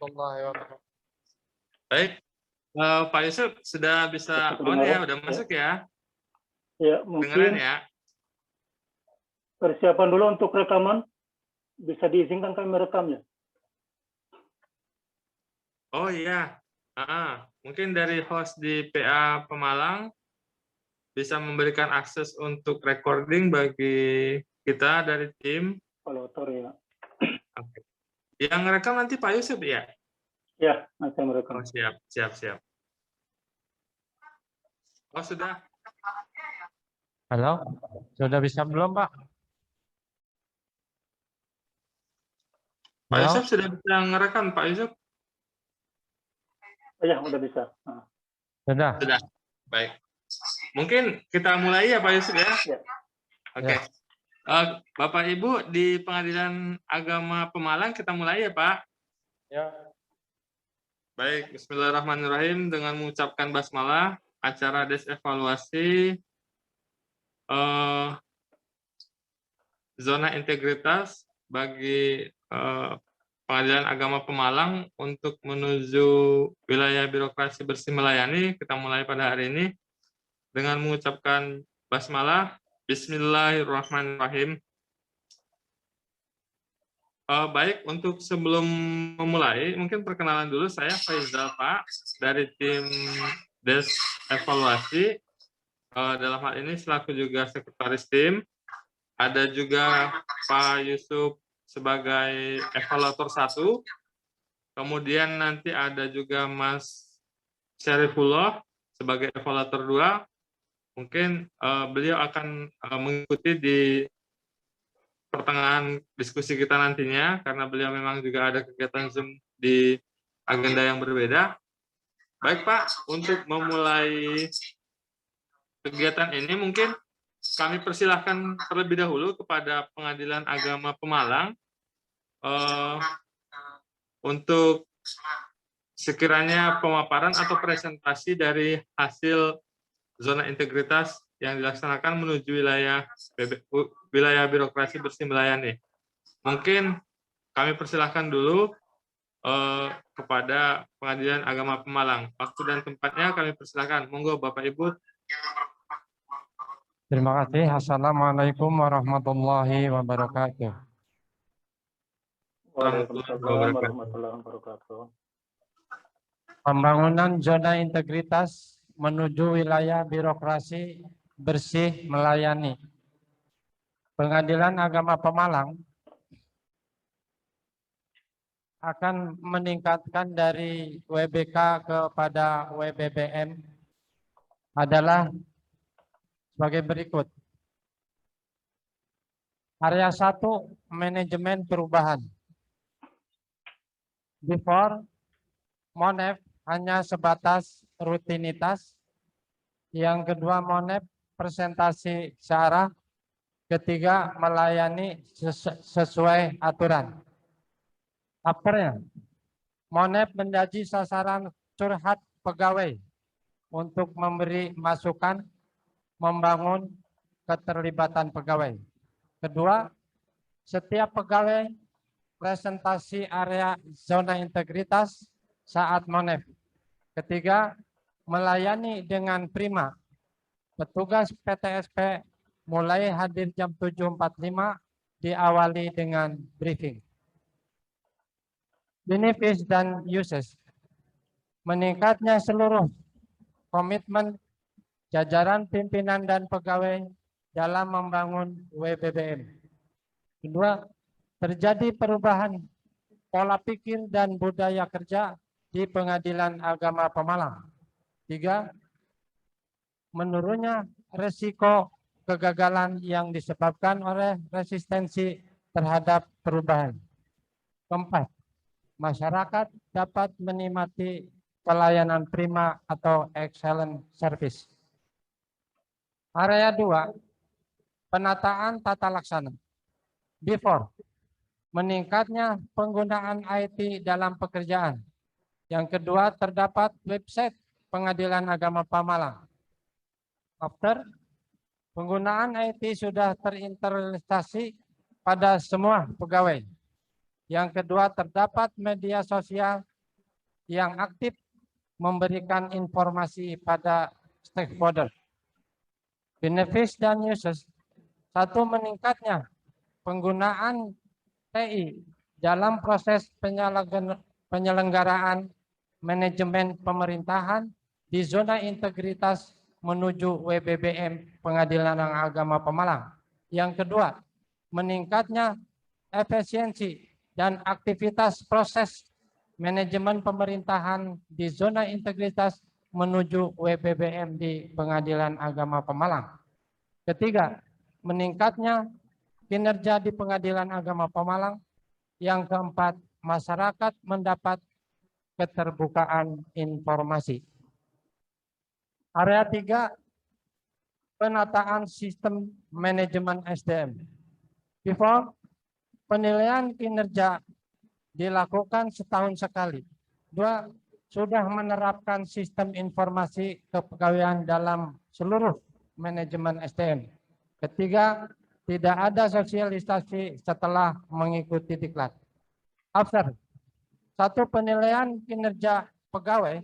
warahmatullahi wabarakatuh. Baik, Pak Yusuf sudah bisa on ya, udah masuk ya? Ya, Dengeran mungkin ya? persiapan dulu untuk rekaman. Bisa diizinkan kami merekamnya. Oh iya, mungkin dari host di PA Pemalang bisa memberikan akses untuk recording bagi kita dari tim. Evaluator ya. Oke. Yang ngerekam nanti Pak Yusuf ya? Ya, nanti saya merekam. Oh, siap. Oh, sudah. Halo, sudah bisa belum, Pak? Pak Halo? Yusuf sudah bisa ngerekam, Pak Yusuf? Ya, udah bisa. Nah. Sudah. Sudah. Baik. Mungkin kita mulai ya Pak Yusuf ya? Ya. Oke. Bapak Ibu di Pengadilan Agama Pemalang kita mulai ya Pak? Ya. Baik, bismillahirrahmanirrahim dengan mengucapkan basmalah acara desevaluasi zona integritas bagi Pengadilan Agama Pemalang untuk menuju wilayah birokrasi bersih melayani. Kita mulai pada hari ini dengan mengucapkan basmalah. Bismillahirrahmanirrahim. Baik, untuk sebelum memulai, mungkin perkenalan dulu, saya Faizal Pak, dari tim Des Evaluasi, dalam hal ini selaku juga sekretaris tim, ada juga Pak Yusuf sebagai evaluator 1, kemudian nanti ada juga Mas Syarifullah sebagai evaluator 2, mungkin beliau akan mengikuti di pertengahan diskusi kita nantinya, karena beliau memang juga ada kegiatan Zoom di agenda yang berbeda. Baik Pak, untuk memulai kegiatan ini mungkin kami persilahkan terlebih dahulu kepada Pengadilan Agama Pemalang untuk sekiranya pemaparan atau presentasi dari hasil zona integritas yang dilaksanakan menuju wilayah birokrasi bersih melayani. Mungkin kami persilahkan dulu kepada Pengadilan Agama Pemalang. Waktu dan tempatnya kami persilahkan. Monggo Bapak Ibu. Terima kasih. Assalamualaikum warahmatullahi wabarakatuh. Waalaikumsalam warahmatullahi wabarakatuh. Pembangunan zona integritas menuju wilayah birokrasi bersih melayani. Pengadilan Agama Pemalang akan meningkatkan dari WBK kepada WBBM adalah sebagai berikut. Area 1, manajemen perubahan. Before, MONEF hanya sebatas rutinitas. Yang kedua, MONEF presentasi searah. Ketiga, melayani sesuai aturan. Afternya, MONEF menjadi sasaran curhat pegawai untuk memberi masukan, membangun keterlibatan pegawai. Kedua, setiap pegawai presentasi area zona integritas saat MONEF. Ketiga, melayani dengan prima. Petugas PTSP mulai hadir jam 7.45, diawali dengan briefing. Benefits dan uses. Meningkatnya seluruh komitmen jajaran pimpinan dan pegawai dalam membangun WBBM. Kedua, terjadi perubahan pola pikir dan budaya kerja di Pengadilan Agama Pemalang. Tiga, menurunnya resiko kegagalan yang disebabkan oleh resistensi terhadap perubahan. Keempat, masyarakat dapat menikmati pelayanan prima atau excellent service. Area 2, penataan tata laksana. Before, meningkatnya penggunaan IT dalam pekerjaan. Yang kedua, terdapat website Pengadilan Agama Pemalang. After, penggunaan IT sudah terinternalisasi pada semua pegawai. Yang kedua, terdapat media sosial yang aktif memberikan informasi pada stakeholder. Benefits dan uses. Satu, meningkatnya penggunaan TI dalam proses penyelenggaraan manajemen pemerintahan di zona integritas menuju WBBM Pengadilan Agama Pemalang. Yang kedua, meningkatnya efisiensi dan aktivitas proses manajemen pemerintahan di zona integritas menuju WBBM di Pengadilan Agama Pemalang. Ketiga, meningkatnya kinerja di Pengadilan Agama Pemalang. Yang keempat, masyarakat mendapat keterbukaan informasi. Area 3, penataan sistem manajemen SDM. Before, penilaian kinerja dilakukan setahun sekali. 2, sudah menerapkan sistem informasi kepegawaian dalam seluruh manajemen SDM. Ketiga, tidak ada sosialisasi setelah mengikuti diklat. After, satu, penilaian kinerja pegawai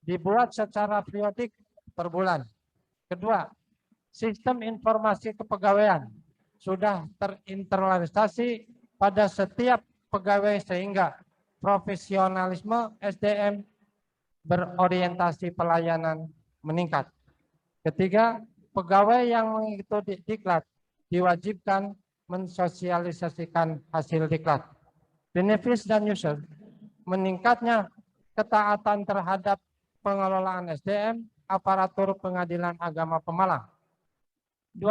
dibuat secara periodik per bulan. Kedua, sistem informasi kepegawaian sudah terinternalisasi pada setiap pegawai sehingga profesionalisme SDM berorientasi pelayanan meningkat. Ketiga, pegawai yang mengikuti diklat diwajibkan mensosialisasikan hasil diklat. Benefits dan user, meningkatnya ketaatan terhadap pengelolaan SDM aparatur Pengadilan Agama Pemalang. 2,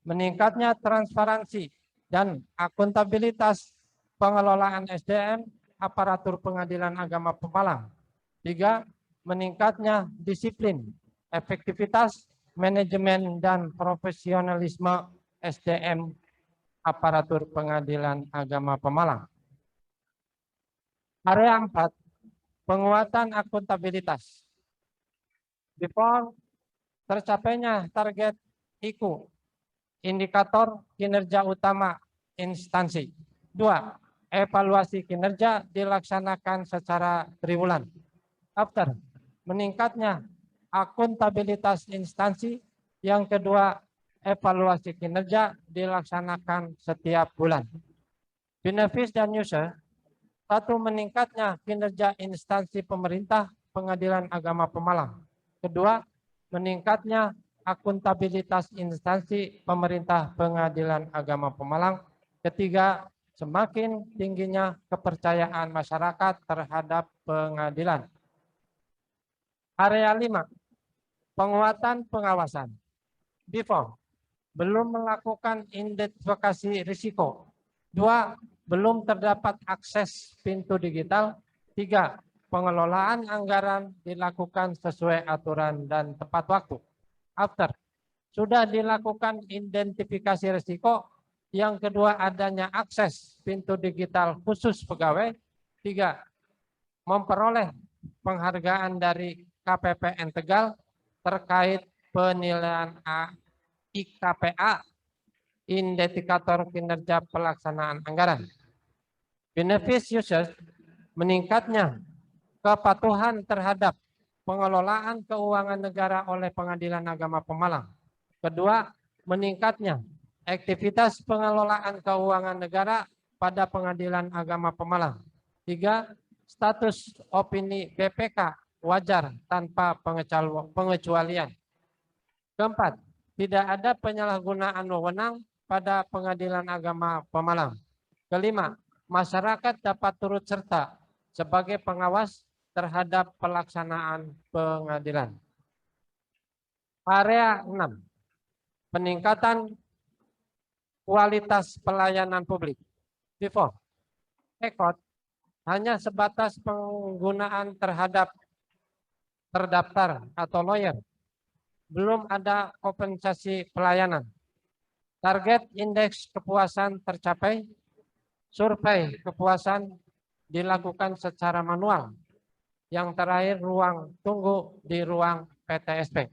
meningkatnya transparansi dan akuntabilitas pengelolaan SDM aparatur Pengadilan Agama Pemalang. 3, meningkatnya disiplin, efektivitas, manajemen, dan profesionalisme SDM aparatur Pengadilan Agama Pemalang. Area 4, penguatan akuntabilitas. Before tercapainya target IKU, indikator kinerja utama instansi. 2, evaluasi kinerja dilaksanakan secara triwulan. After, meningkatnya akuntabilitas instansi. Yang kedua, evaluasi kinerja dilaksanakan setiap bulan. Benefits dan user. 1, meningkatnya kinerja instansi pemerintah Pengadilan Agama Pemalang. Kedua, meningkatnya akuntabilitas instansi pemerintah Pengadilan Agama Pemalang. Ketiga, semakin tingginya kepercayaan masyarakat terhadap pengadilan. Area 5, penguatan pengawasan. Before, belum melakukan identifikasi risiko. 2, belum terdapat akses pintu digital. 3, pengelolaan anggaran dilakukan sesuai aturan dan tepat waktu. After, sudah dilakukan identifikasi risiko. Yang kedua, adanya akses pintu digital khusus pegawai. 3, memperoleh penghargaan dari KPPN Tegal terkait penilaian IKPA, indikator kinerja pelaksanaan anggaran. Benefits users, meningkatnya kepatuhan terhadap pengelolaan keuangan negara oleh Pengadilan Agama Pemalang. Kedua, meningkatnya aktivitas pengelolaan keuangan negara pada Pengadilan Agama Pemalang. 3, status opini BPK wajar tanpa pengecualian. Keempat, tidak ada penyalahgunaan wewenang pada Pengadilan Agama Pemalang. Kelima, masyarakat dapat turut serta sebagai pengawas terhadap pelaksanaan pengadilan. Area 6, peningkatan kualitas pelayanan publik. Before, EKOT hanya sebatas penggunaan terhadap terdaftar atau lawyer. Belum ada kompensasi pelayanan. Target indeks kepuasan tercapai. Survei kepuasan dilakukan secara manual. Yang terakhir, ruang tunggu di ruang PTSP.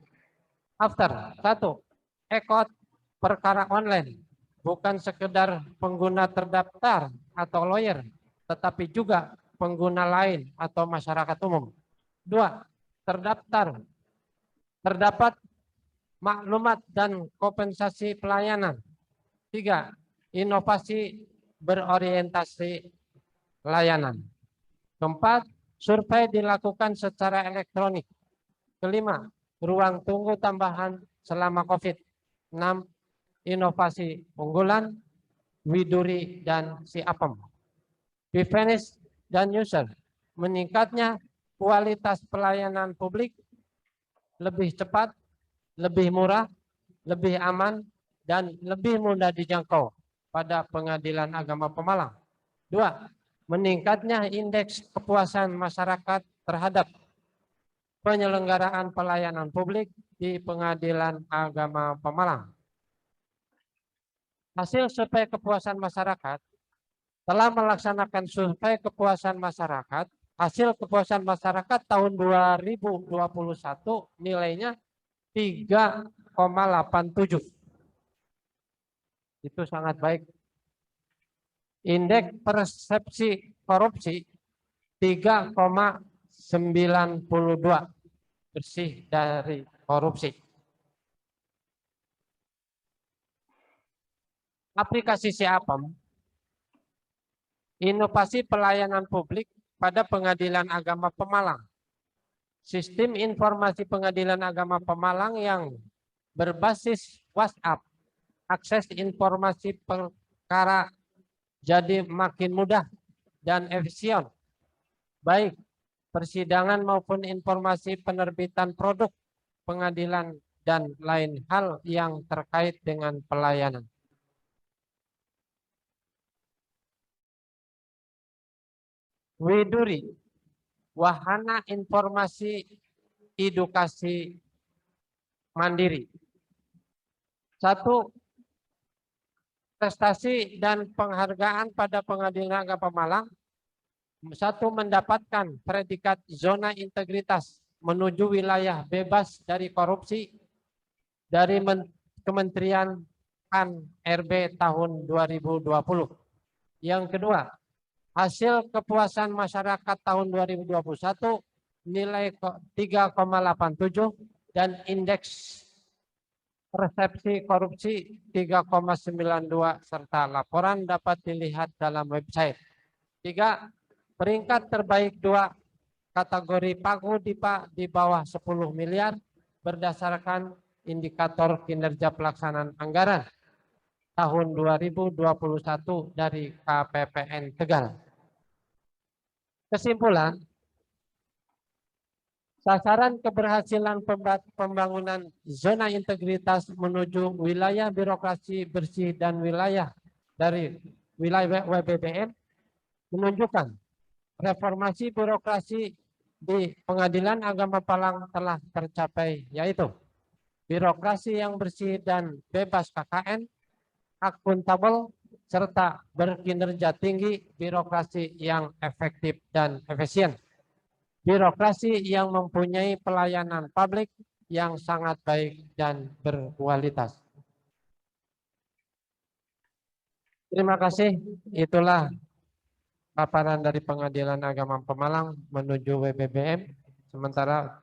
After, 1, EKOT perkara online. Bukan sekedar pengguna terdaftar atau lawyer, tetapi juga pengguna lain atau masyarakat umum. 2. Terdapat maklumat dan kompensasi pelayanan. 3. Inovasi berorientasi layanan. 4. Survei dilakukan secara elektronik. 5. Ruang tunggu tambahan selama COVID. 6. Inovasi unggulan, Widuri dan Siapem. Preference dan user. Meningkatnya kualitas pelayanan publik, lebih cepat, lebih murah, lebih aman, dan lebih mudah dijangkau pada Pengadilan Agama Pemalang. 2. Meningkatnya indeks kepuasan masyarakat terhadap penyelenggaraan pelayanan publik di Pengadilan Agama Pemalang. Hasil survei kepuasan masyarakat telah melaksanakan survei kepuasan masyarakat. Hasil kepuasan masyarakat tahun 2021 nilainya 3,87. Itu sangat baik. Indeks persepsi korupsi 3,92, bersih dari korupsi. Aplikasi Siapem, inovasi pelayanan publik pada Pengadilan Agama Pemalang. Sistem informasi Pengadilan Agama Pemalang yang berbasis WhatsApp. Akses informasi perkara jadi makin mudah dan efisien. Baik persidangan maupun informasi penerbitan produk pengadilan dan lain hal yang terkait dengan pelayanan. Widuri, wahana informasi edukasi mandiri. 1. Prestasi dan penghargaan pada Pengadilan Agama Pemalang. 1. Mendapatkan predikat zona integritas menuju wilayah bebas dari korupsi dari Kementerian PAN-RB tahun 2020. Yang kedua, hasil kepuasan masyarakat tahun 2021 nilai 3,87 dan indeks persepsi korupsi 3,92 serta laporan dapat dilihat dalam website. 3. Peringkat terbaik 2 kategori Pagu Dipa di bawah 10 miliar berdasarkan indikator kinerja pelaksanaan anggaran tahun 2021 dari KPPN Tegal. Kesimpulan, sasaran keberhasilan pembangunan zona integritas menuju wilayah birokrasi bersih dan wilayah dari wilayah WBBM menunjukkan reformasi birokrasi di Pengadilan Agama Pemalang telah tercapai, yaitu birokrasi yang bersih dan bebas KKN, akuntabel, serta berkinerja tinggi, birokrasi yang efektif dan efisien. Birokrasi yang mempunyai pelayanan publik yang sangat baik dan berkualitas. Terima kasih. Itulah paparan dari Pengadilan Agama Pemalang menuju WBBM. Sementara,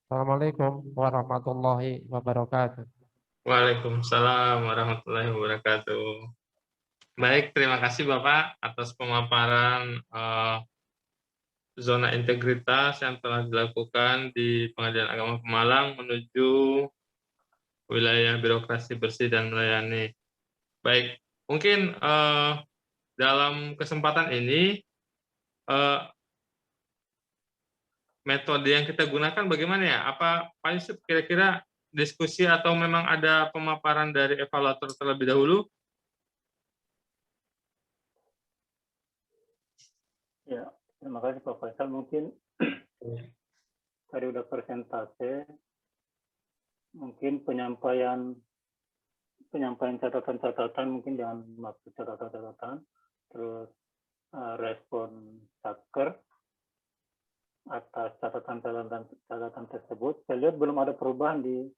Assalamualaikum warahmatullahi wabarakatuh. Waalaikumsalam warahmatullahi wabarakatuh. Baik, terima kasih Bapak atas pemaparan zona integritas yang telah dilakukan di Pengadilan Agama Pemalang menuju wilayah birokrasi bersih dan melayani. Baik, mungkin dalam kesempatan ini metode yang kita gunakan bagaimana ya? Apa Pak Yusuf kira-kira diskusi atau memang ada pemaparan dari evaluator terlebih dahulu? Ya, terima kasih Pak Faisal. Mungkin tadi udah presentasi, mungkin penyampaian catatan-catatan, mungkin jangan maksud catatan-catatan, terus respon Satker atas catatan tersebut. Saya lihat belum ada perubahan di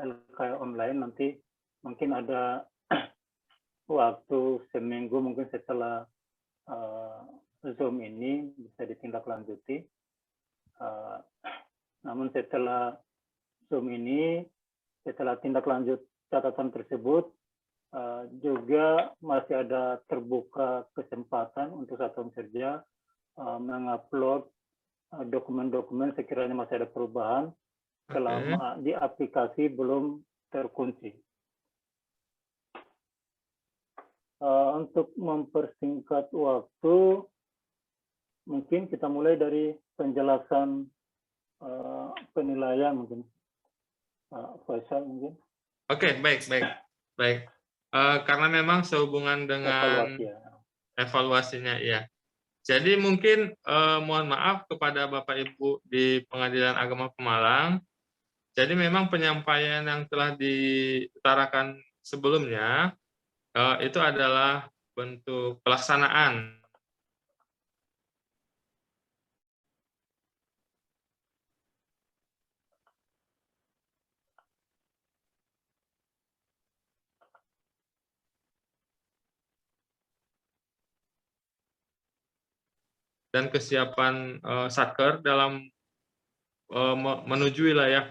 LK online. Nanti mungkin ada waktu seminggu mungkin setelah Zoom ini bisa ditindaklanjuti. Namun setelah Zoom ini, setelah tindak lanjut catatan tersebut, juga masih ada terbuka kesempatan untuk satuan kerja mengupload dokumen-dokumen sekiranya masih ada perubahan selama di aplikasi belum terkunci. Untuk mempersingkat waktu, mungkin kita mulai dari penjelasan penilaian mungkin. Faisal mungkin. Oke, baik. Karena memang sehubungan dengan evaluasinya, ya. Jadi mungkin mohon maaf kepada Bapak Ibu di Pengadilan Agama Pemalang. Jadi memang penyampaian yang telah diutarakan sebelumnya itu adalah bentuk pelaksanaan dan kesiapan Satker dalam menuju wilayah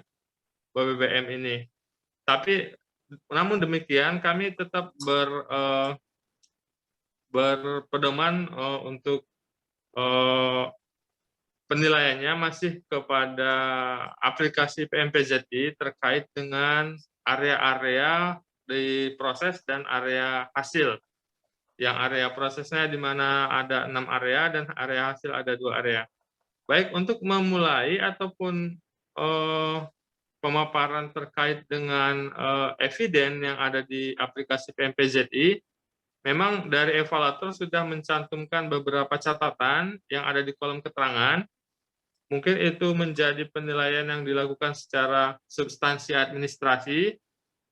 BBM ini. Tapi namun demikian kami tetap berpedoman untuk penilaiannya masih kepada aplikasi PMPZI terkait dengan area-area di proses dan area hasil. Yang area prosesnya di mana ada 6 area dan area hasil ada 2 area. Baik untuk memulai ataupun pemaparan terkait dengan eviden yang ada di aplikasi PMPZI, memang dari evaluator sudah mencantumkan beberapa catatan yang ada di kolom keterangan. Mungkin itu menjadi penilaian yang dilakukan secara substansi administrasi.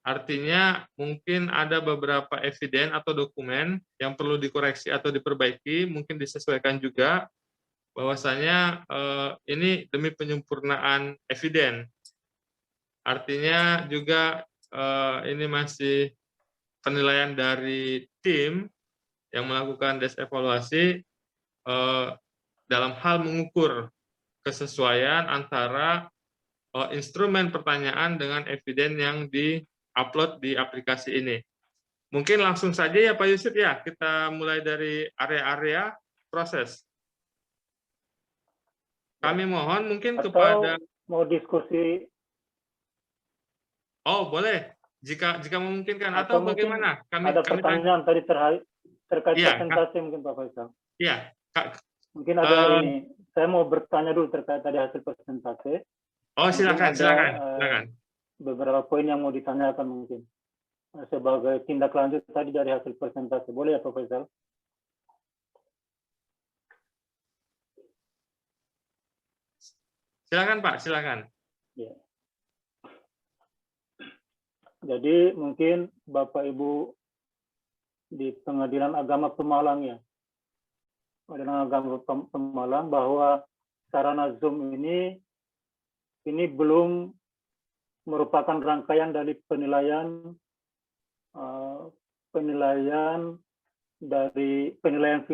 Artinya mungkin ada beberapa eviden atau dokumen yang perlu dikoreksi atau diperbaiki, mungkin disesuaikan juga bahwasanya ini demi penyempurnaan eviden. Artinya juga ini masih penilaian dari tim yang melakukan desevaluasi dalam hal mengukur kesesuaian antara instrumen pertanyaan dengan eviden yang di-upload di aplikasi ini. Mungkin langsung saja ya Pak Yusuf ya, kita mulai dari area-area proses. Kami mohon mungkin atau kepada... mau diskusi. Oh boleh, jika memungkinkan, atau bagaimana? Ada pertanyaan tadi terkait presentasi mungkin Pak Faisal. Iya. Mungkin ada ini, saya mau bertanya dulu terkait tadi hasil presentasi. Oh silakan. Beberapa poin yang mau ditanyakan mungkin sebagai tindak lanjut tadi dari hasil presentasi. Boleh ya Pak Faisal? Silakan Pak, silakan. Ya. Jadi mungkin Bapak Ibu di Pengadilan Agama Pemalang ya, Pengadilan Agama Pemalang, bahwa sarana Zoom ini belum merupakan rangkaian dari penilaian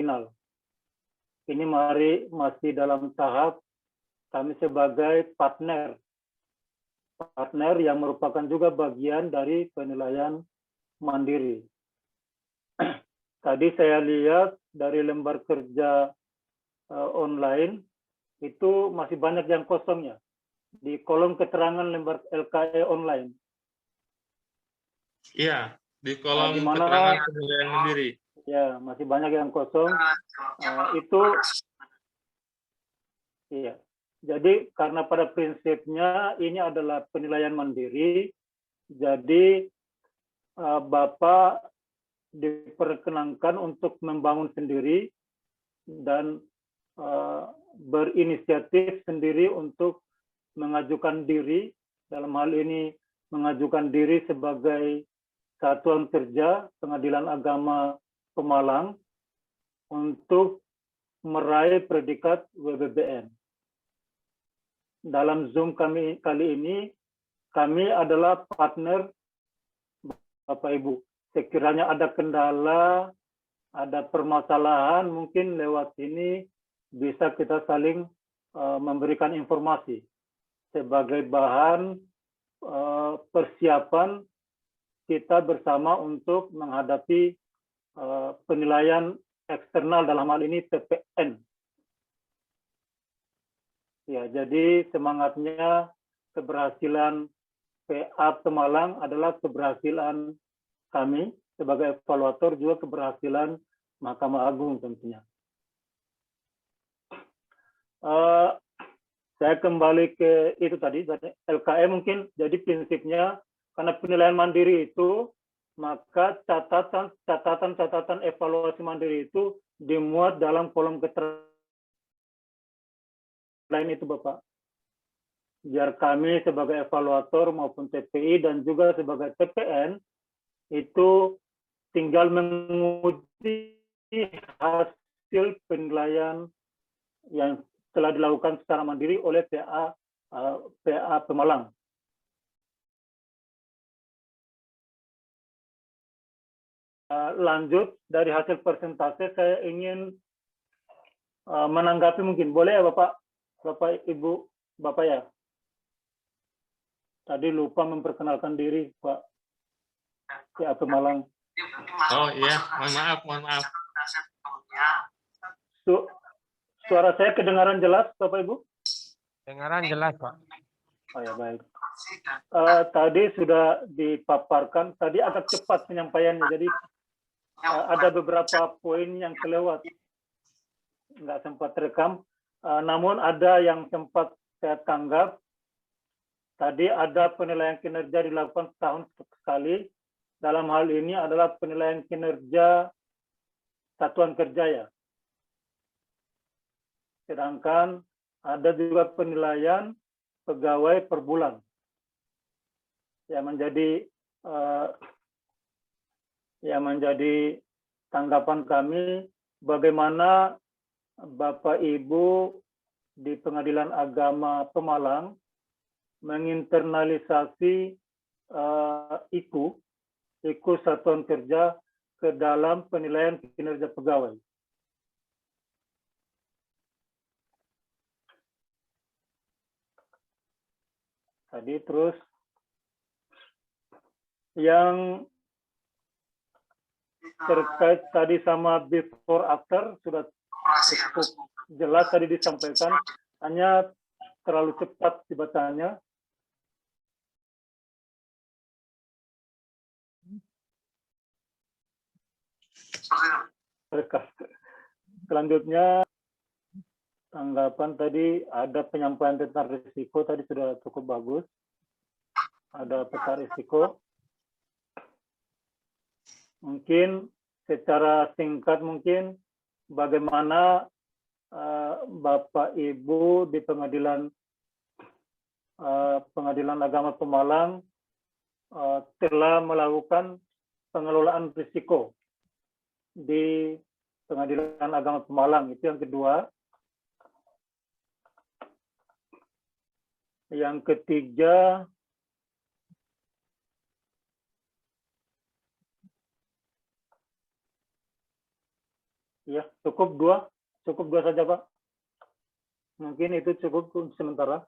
final. Ini masih dalam tahap kami sebagai partner yang merupakan juga bagian dari penilaian mandiri. Tadi saya lihat dari lembar kerja online itu masih banyak yang kosongnya di kolom keterangan lembar LKE online. Iya, di kolom keterangan penilaian mandiri. Ya, masih banyak yang kosong. Iya. Jadi karena pada prinsipnya ini adalah penilaian mandiri, jadi Bapak diperkenankan untuk membangun sendiri dan berinisiatif sendiri untuk mengajukan diri, dalam hal ini mengajukan diri sebagai Satuan Kerja Pengadilan Agama Pemalang untuk meraih predikat WBBM. Dalam Zoom kami kali ini, kami adalah partner Bapak Ibu. Sekiranya ada kendala ada permasalahan mungkin lewat sini bisa kita saling memberikan informasi sebagai bahan persiapan kita bersama untuk menghadapi penilaian eksternal, dalam hal ini TPN. Ya, jadi semangatnya keberhasilan PA Pemalang adalah keberhasilan kami sebagai evaluator, juga keberhasilan Mahkamah Agung tentunya. Saya kembali ke itu tadi, LKM mungkin jadi prinsipnya karena penilaian mandiri itu, maka catatan evaluasi mandiri itu dimuat dalam kolom keterangan lain itu Bapak. Biar kami sebagai evaluator maupun TPI dan juga sebagai TPN itu tinggal menguji hasil penilaian yang telah dilakukan secara mandiri oleh PA Pemalang. Lanjut dari hasil persentase, saya ingin menanggapi mungkin. Boleh ya Bapak Ibu, Bapak ya? Tadi lupa memperkenalkan diri Pak PA Pemalang. Oh iya, mohon maaf. Suara saya kedengaran jelas Bapak Ibu? Dengaran jelas, Pak. Oh ya, baik. Tadi sudah dipaparkan, tadi agak cepat penyampaiannya, jadi ada beberapa poin yang kelewat, nggak sempat rekam, namun ada yang sempat saya tanggap. Tadi ada penilaian kinerja dilakukan setahun sekali. Dalam hal ini adalah penilaian kinerja satuan kerja ya. Sedangkan ada juga penilaian pegawai per bulan. Yang menjadi tanggapan kami, bagaimana Bapak Ibu di Pengadilan Agama Pemalang menginternalisasi IKU satuan kerja ke dalam penilaian kinerja pegawai. Tadi terus yang terkait tadi sama before after sudah cukup jelas tadi disampaikan, hanya terlalu cepat dibacanya. Selanjutnya tanggapan tadi ada penyampaian tentang risiko, tadi sudah cukup bagus. Ada peta risiko. Mungkin secara singkat mungkin bagaimana Bapak Ibu di Pengadilan Agama Pemalang telah melakukan pengelolaan risiko di Pengadilan Agama Pemalang. Itu yang kedua. Yang ketiga, ya cukup dua saja Pak. Mungkin itu cukup sementara.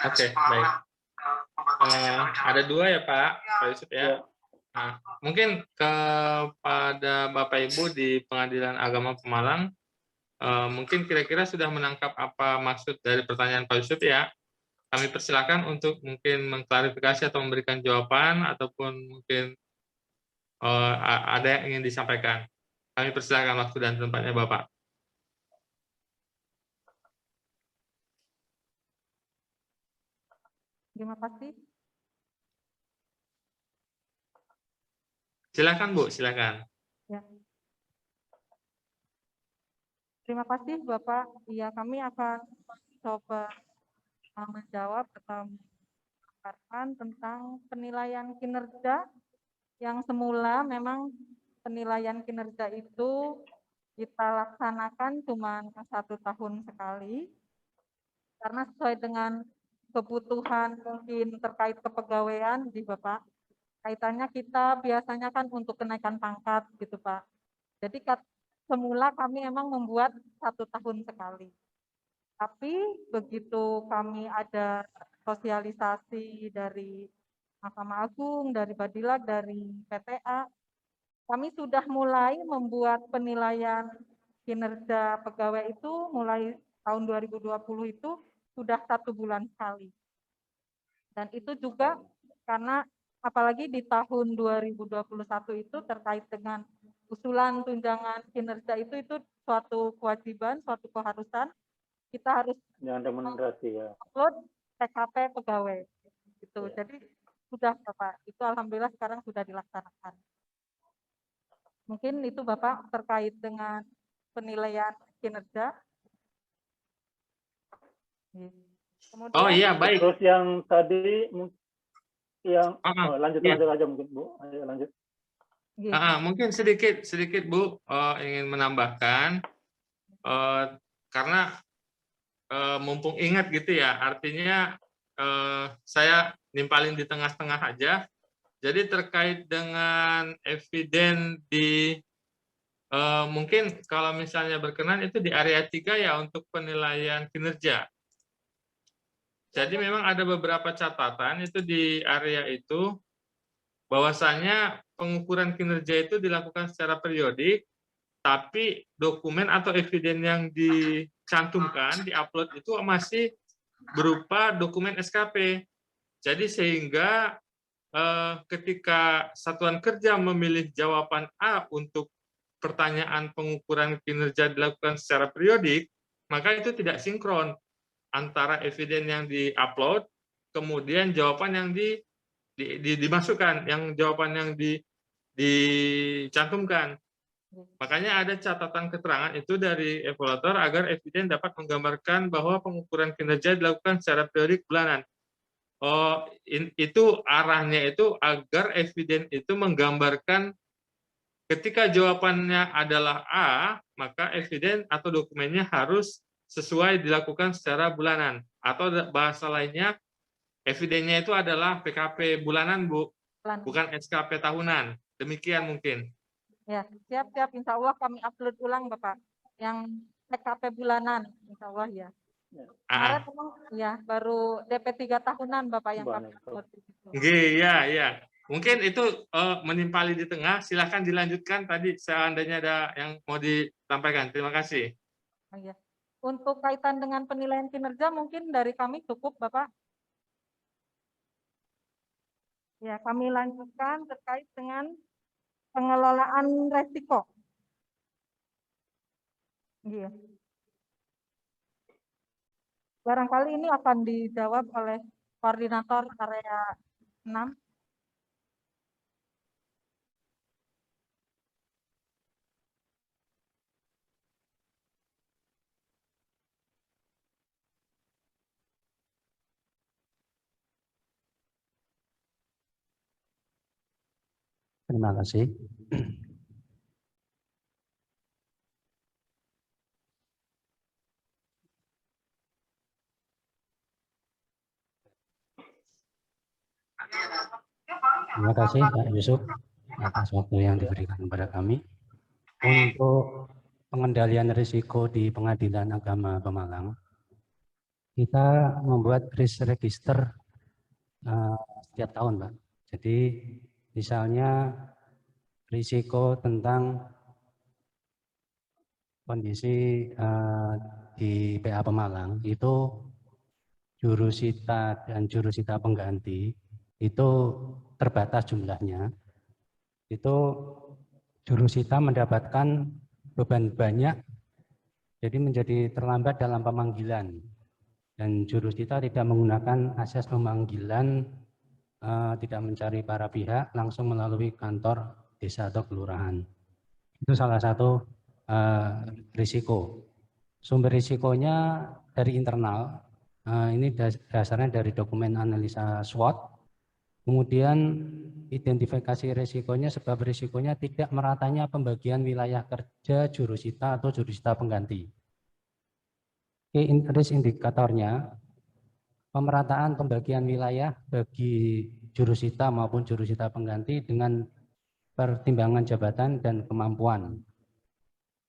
Oke, baik. Ada dua ya Pak Yusuf ya. Nah, mungkin kepada Bapak Ibu di Pengadilan Agama Pemalang, mungkin kira-kira sudah menangkap apa maksud dari pertanyaan Pak Yusuf ya. Kami persilakan untuk mungkin mengklarifikasi atau memberikan jawaban, ataupun mungkin ada yang ingin disampaikan. Kami persilakan waktu dan tempatnya Bapak. Terima kasih. Silakan Bu, silakan. Ya. Terima kasih Bapak. Iya, kami akan coba menjawab atau mengungkapkan tentang penilaian kinerja yang semula memang penilaian kinerja itu kita laksanakan cuma 1 tahun sekali karena sesuai dengan kebutuhan mungkin terkait kepegawaian di Bapak. Kaitannya kita biasanya kan untuk kenaikan pangkat gitu Pak. Jadi semula kami emang membuat 1 tahun sekali. Tapi begitu kami ada sosialisasi dari Mahkamah Agung, dari Badilag, dari PTA, kami sudah mulai membuat penilaian kinerja pegawai itu mulai tahun 2020 itu sudah 1 bulan sekali. Dan itu juga karena apalagi di tahun 2021 itu terkait dengan usulan tunjangan kinerja itu suatu kewajiban, suatu keharusan. Kita harus Jangan remunerasi ya. upload TKP pegawai. Gitu. Ya. Jadi sudah Bapak, itu alhamdulillah sekarang sudah dilaksanakan. Mungkin itu Bapak terkait dengan penilaian kinerja. Kemudian, Oh iya, baik. Terus yang tadi yang lanjut iya. aja mungkin Bu. Ayo lanjut. Mungkin sedikit Bu ingin menambahkan karena mumpung ingat gitu ya, artinya saya nimpalin di tengah-tengah aja. Jadi terkait dengan eviden di mungkin kalau misalnya berkenan itu di area 3 ya untuk penilaian kinerja. Jadi memang ada beberapa catatan itu di area itu bahwasanya pengukuran kinerja itu dilakukan secara periodik, tapi dokumen atau eviden yang dicantumkan, diupload itu masih berupa dokumen SKP. Jadi sehingga ketika satuan kerja memilih jawaban A untuk pertanyaan pengukuran kinerja dilakukan secara periodik, maka itu tidak sinkron antara eviden yang diupload, kemudian jawaban yang dimasukkan, yang jawaban yang dicantumkan. Makanya ada catatan keterangan itu dari evaluator agar eviden dapat menggambarkan bahwa pengukuran kinerja dilakukan secara periodik bulanan. Itu arahnya itu agar eviden itu menggambarkan ketika jawabannya adalah A, maka eviden atau dokumennya harus sesuai dilakukan secara bulanan. Atau bahasa lainnya, evidennya itu adalah PKP bulanan, Bu, bukan SKP tahunan. Demikian mungkin. Ya, siap. Insya Allah kami upload ulang, Bapak. Yang PKP bulanan, insya Allah ya. Kemarin memang ya baru DP 3 tahunan, Bapak, yang kami upload. Iya. Mungkin itu menimpali di tengah. Silahkan dilanjutkan tadi seandainya ada yang mau disampaikan. Terima kasih. Ya. Untuk kaitan dengan penilaian kinerja mungkin dari kami cukup, Bapak. Ya, kami lanjutkan terkait dengan pengelolaan resiko. Iya. Barangkali ini akan dijawab oleh koordinator area 6. Terima kasih. Terima kasih Pak Yusuf atas waktu yang diberikan kepada kami. Untuk pengendalian risiko di Pengadilan Agama Pemalang, kita membuat risk register setiap tahun, Pak. Jadi misalnya risiko tentang kondisi di PA Pemalang itu jurusita dan jurusita pengganti itu terbatas jumlahnya. Itu jurusita mendapatkan beban banyak, jadi menjadi terlambat dalam pemanggilan. Dan jurusita tidak menggunakan akses pemanggilan, tidak mencari para pihak, langsung melalui kantor desa atau kelurahan. Itu salah satu risiko. Sumber risikonya dari internal, ini dasarnya dari dokumen analisa SWOT. Kemudian identifikasi risikonya, sebab risikonya tidak meratanya pembagian wilayah kerja jurusita atau jurusita pengganti. Risk indikatornya, pemerataan pembagian wilayah bagi jurusita maupun jurusita pengganti dengan pertimbangan jabatan dan kemampuan.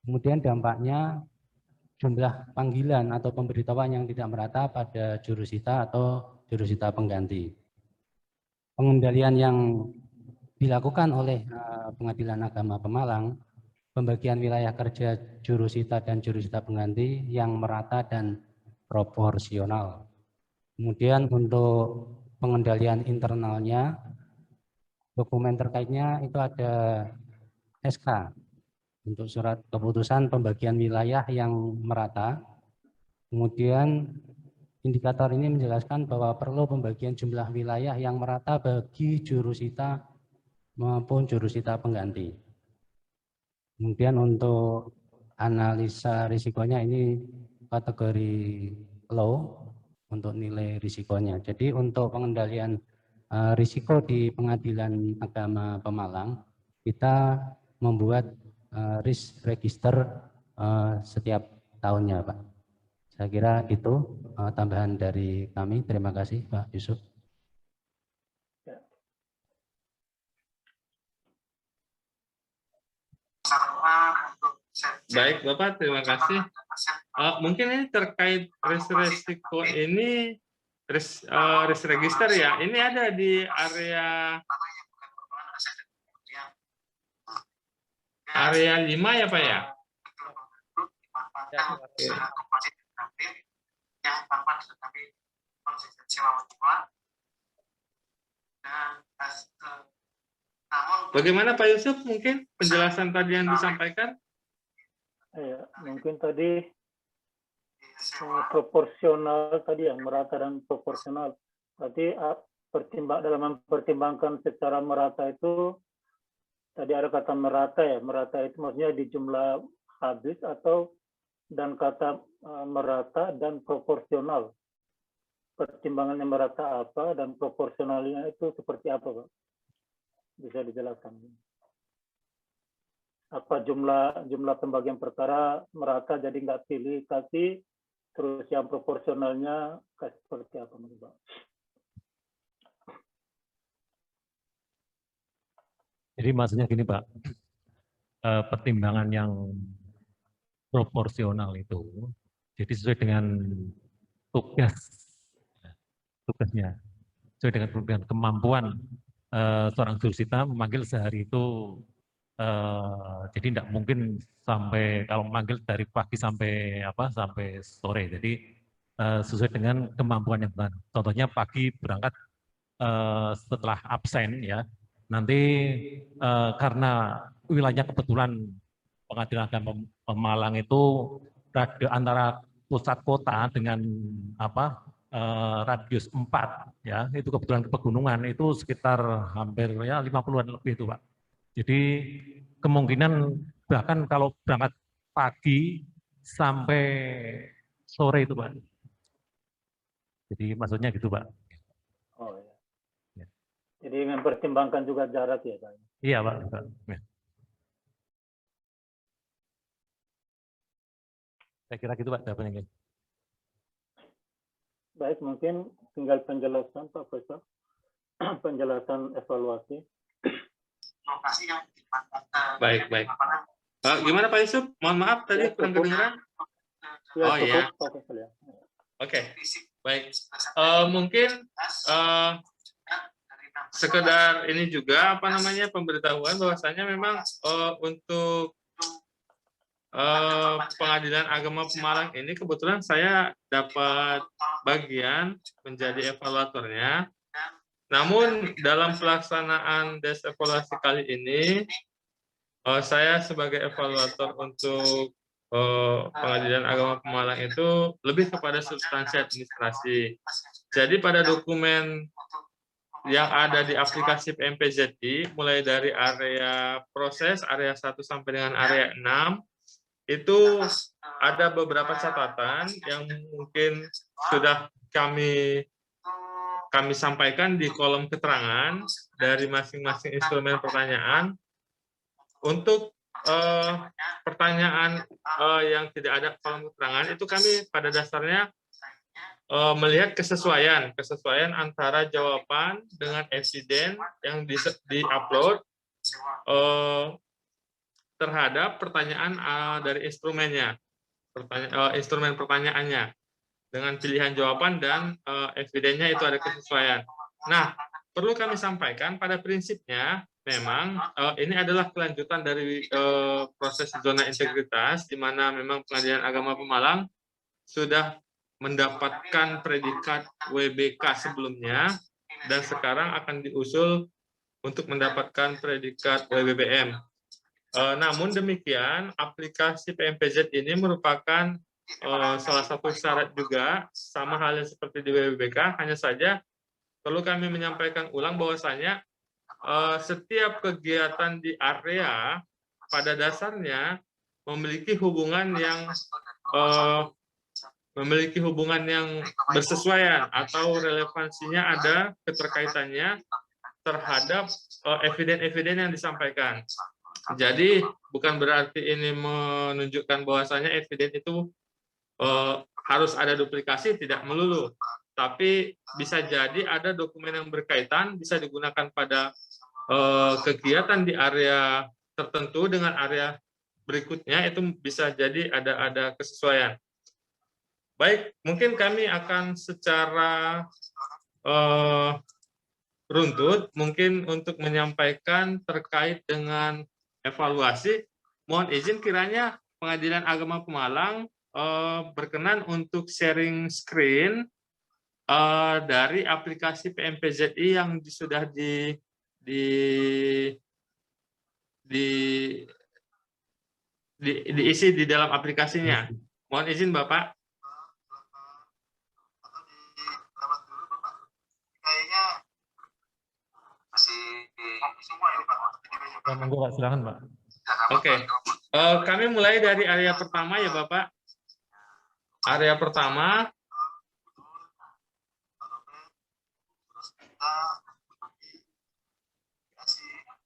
Kemudian dampaknya jumlah panggilan atau pemberitahuan yang tidak merata pada jurusita atau jurusita pengganti. Pengendalian yang dilakukan oleh Pengadilan Agama Pemalang, pembagian wilayah kerja jurusita dan jurusita pengganti yang merata dan proporsional. Kemudian untuk pengendalian internalnya, dokumen terkaitnya itu ada SK untuk surat keputusan pembagian wilayah yang merata. Kemudian indikator ini menjelaskan bahwa perlu pembagian jumlah wilayah yang merata bagi jurusita maupun jurusita pengganti. Kemudian untuk analisa risikonya ini kategori low untuk nilai risikonya. Jadi untuk pengendalian risiko di Pengadilan Agama Pemalang, kita membuat risk register setiap tahunnya, Pak. Saya kira itu tambahan dari kami. Terima kasih, Pak Yusuf. Baik, Bapak, terima kasih. Mungkin ini terkait risk resiko ini, risk register ya, ini ada di area 5 ya, Pak ya? Bagaimana Pak Yusuf, mungkin penjelasan tadi yang disampaikan? Ya, mungkin tadi proporsional tadi ya, merata dan proporsional. Berarti dalam mempertimbangkan secara merata itu, tadi ada kata merata ya, merata itu maksudnya di jumlah habis atau dan kata merata dan proporsional. Pertimbangannya merata apa dan proporsionalnya itu seperti apa, Pak? Bisa dijelaskan? Apa jumlah pembagian perkara merata jadi nggak pilih kasih, terus yang proporsionalnya kasih seperti apa, Pak? Jadi maksudnya gini, Pak, pertimbangan yang proporsional itu, jadi sesuai dengan tugasnya, sesuai dengan kemampuan seorang jurusita memanggil sehari itu. Jadi tidak mungkin sampai kalau memanggil dari pagi sampai sore. Jadi sesuai dengan kemampuan yang benar. Contohnya pagi berangkat setelah absen ya. Nanti karena wilayahnya kebetulan Pengadilan Agama Pemalang itu antara pusat kota dengan radius 4 ya, itu kebetulan pegunungan itu sekitar hampir ya 50-an lebih itu, Pak. Jadi kemungkinan bahkan kalau berangkat pagi sampai sore itu, Pak. Jadi maksudnya gitu, Pak. Oh ya. Jadi mempertimbangkan juga jarak ya, Pak. Iya, Pak. Ya. Saya kira gitu, Pak, jawabannya. Baik, mungkin tinggal penjelasan, Pak Profesor. Penjelasan evaluasi. Baik. Gimana Pak Yusuf? Mohon maaf tadi kurang kedengeran. Ya, oh ya. Oke. Baik. Mungkin sekedar ini juga pemberitahuan bahwasanya memang untuk Pengadilan Agama Pemalang ini kebetulan saya dapat bagian menjadi evaluatornya. Namun dalam pelaksanaan des evaluasi kali ini, saya sebagai evaluator untuk Pengadilan Agama Pemalang itu lebih kepada substansi administrasi. Jadi pada dokumen yang ada di aplikasi PMPZI, mulai dari area proses, area 1 sampai dengan area 6, itu ada beberapa catatan yang mungkin sudah kami sampaikan di kolom keterangan dari masing-masing instrumen pertanyaan. Untuk pertanyaan yang tidak ada kolom keterangan, itu kami pada dasarnya melihat kesesuaian antara jawaban dengan eviden yang di-upload terhadap pertanyaan dari instrumennya, instrumen pertanyaannya, dengan pilihan jawaban dan evidennya itu ada kesesuaian. Nah, perlu kami sampaikan pada prinsipnya memang ini adalah kelanjutan dari proses zona integritas, di mana memang Pengadilan Agama Pemalang sudah mendapatkan predikat WBK sebelumnya dan sekarang akan diusul untuk mendapatkan predikat WBBM. Namun demikian, aplikasi PMPZ ini merupakan salah satu syarat juga, sama halnya seperti di WBK, hanya saja perlu kami menyampaikan ulang bahwasanya setiap kegiatan di area pada dasarnya memiliki hubungan yang bersesuaian atau relevansinya ada keterkaitannya terhadap eviden-eviden yang disampaikan. Jadi bukan berarti ini menunjukkan bahwasanya eviden itu harus ada duplikasi, tidak melulu. Tapi bisa jadi ada dokumen yang berkaitan, bisa digunakan pada kegiatan di area tertentu dengan area berikutnya, itu bisa jadi ada kesesuaian. Baik, mungkin kami akan secara runtut mungkin untuk menyampaikan terkait dengan evaluasi. Mohon izin kiranya Pengadilan Agama Pemalang berkenan untuk sharing screen dari aplikasi PMPZI yang sudah diisi di dalam aplikasinya. Mohon izin Bapak. Kayaknya masih semua ini Pak. Monggo Pak, silakan Pak. Oke, kami mulai dari area pertama ya Bapak. Area pertama.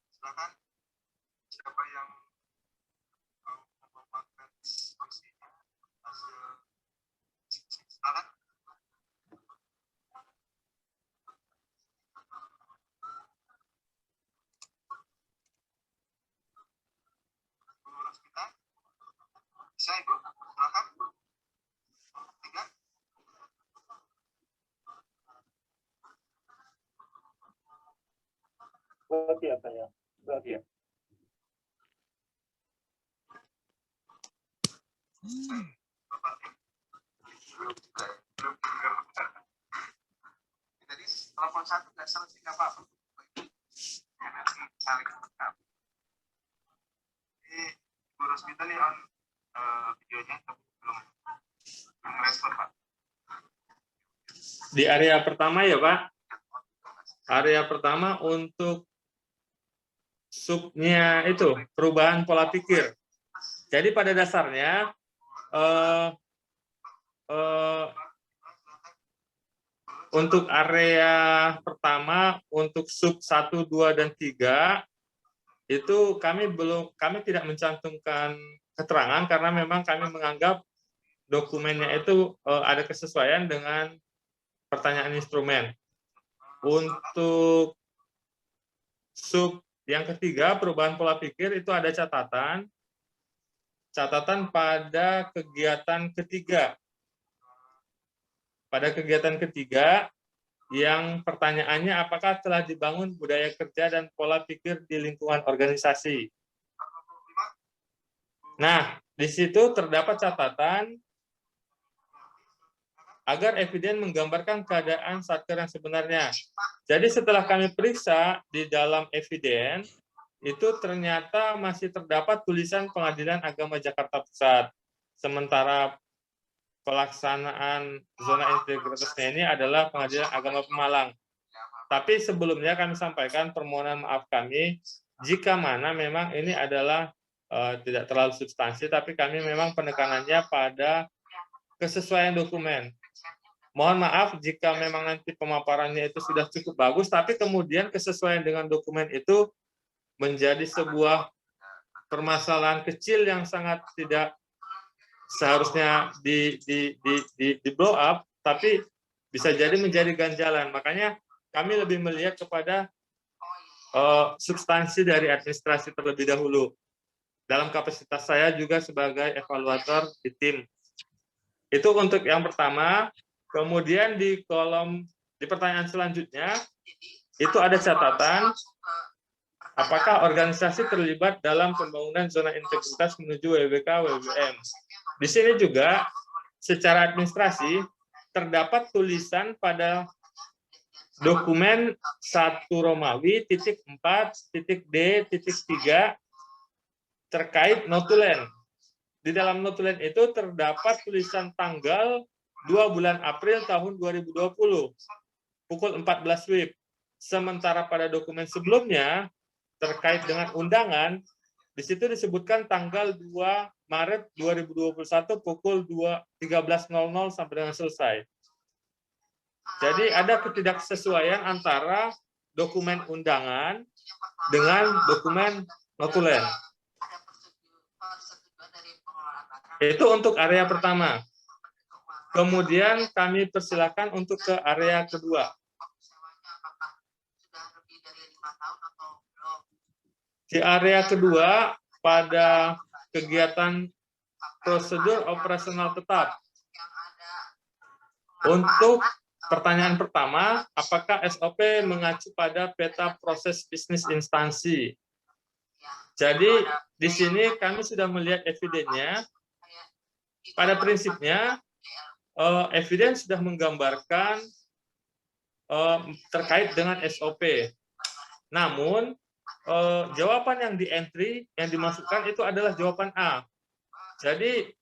Silakan. Siapa yang membuatkan fungsinya? Silakan. Pengurus kita. Bisa Ibu, silakan. 3. Berarti apa ya? Berarti ya. Jadi telepon satu nggak selesai nggak apa-apa. Nanti saling lengkap. Ini guru kita nih on videonya tapi belum respon Pak. Di area pertama ya Pak. Area pertama untuk subnya itu perubahan pola pikir. Jadi pada dasarnya untuk area pertama untuk sub 1, 2, dan 3 itu kami tidak mencantumkan keterangan karena memang kami menganggap dokumennya itu ada kesesuaian dengan pertanyaan instrumen. Untuk sub yang ketiga, perubahan pola pikir, itu ada catatan pada kegiatan ketiga. Pada kegiatan ketiga, yang pertanyaannya apakah telah dibangun budaya kerja dan pola pikir di lingkungan organisasi. Nah, di situ terdapat catatan agar eviden menggambarkan keadaan satker yang sebenarnya. Jadi setelah kami periksa di dalam eviden, itu ternyata masih terdapat tulisan Pengadilan Agama Jakarta Pusat. Sementara pelaksanaan zona integritasnya ini adalah Pengadilan Agama Pemalang. Tapi sebelumnya kami sampaikan permohonan maaf kami, jika mana memang ini adalah tidak terlalu substansi, tapi kami memang penekanannya pada kesesuaian dokumen. Mohon maaf jika memang nanti pemaparannya itu sudah cukup bagus, tapi kemudian kesesuaian dengan dokumen itu menjadi sebuah permasalahan kecil yang sangat tidak seharusnya di blow up, tapi bisa jadi menjadi ganjalan. Makanya kami lebih melihat kepada substansi dari administrasi terlebih dahulu. dalam kapasitas saya juga sebagai evaluator di tim. Itu untuk yang pertama. Kemudian di pertanyaan selanjutnya, itu ada catatan apakah organisasi terlibat dalam pembangunan zona integritas menuju WBK WBM. Di sini juga secara administrasi terdapat tulisan pada dokumen 1 Romawi titik 4 titik D titik 3 terkait notulen. Di dalam notulen itu terdapat tulisan tanggal 2 bulan April tahun 2020 pukul 14 WIB. Sementara pada dokumen sebelumnya terkait dengan undangan, di situ disebutkan tanggal 2 Maret 2021 pukul 13.00 sampai dengan selesai. Jadi ada ketidaksesuaian antara dokumen undangan dengan dokumen notulen. Itu untuk area pertama. Kemudian kami persilakan untuk ke area kedua. Di area kedua, pada kegiatan prosedur operasional tetap. Untuk pertanyaan pertama, apakah SOP mengacu pada peta proses bisnis instansi? Jadi, di sini kami sudah melihat evidennya. Pada prinsipnya, evidence sudah menggambarkan terkait dengan SOP. Namun, jawaban yang di entry, yang dimasukkan itu adalah jawaban A. Jadi,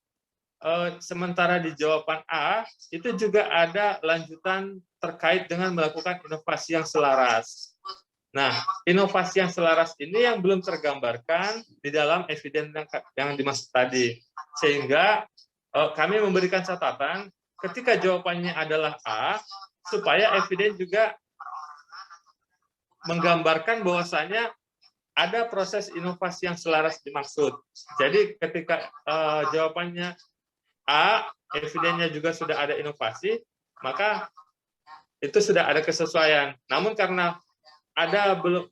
sementara di jawaban A, itu juga ada lanjutan terkait dengan melakukan inovasi yang selaras. Nah, inovasi yang selaras ini yang belum tergambarkan di dalam evidence yang dimaksud tadi. Sehingga kami memberikan catatan ketika jawabannya adalah A, supaya evidence juga menggambarkan bahwasanya ada proses inovasi yang selaras dimaksud. Jadi ketika jawabannya A, evidence-nya juga sudah ada inovasi, maka itu sudah ada kesesuaian. Namun karena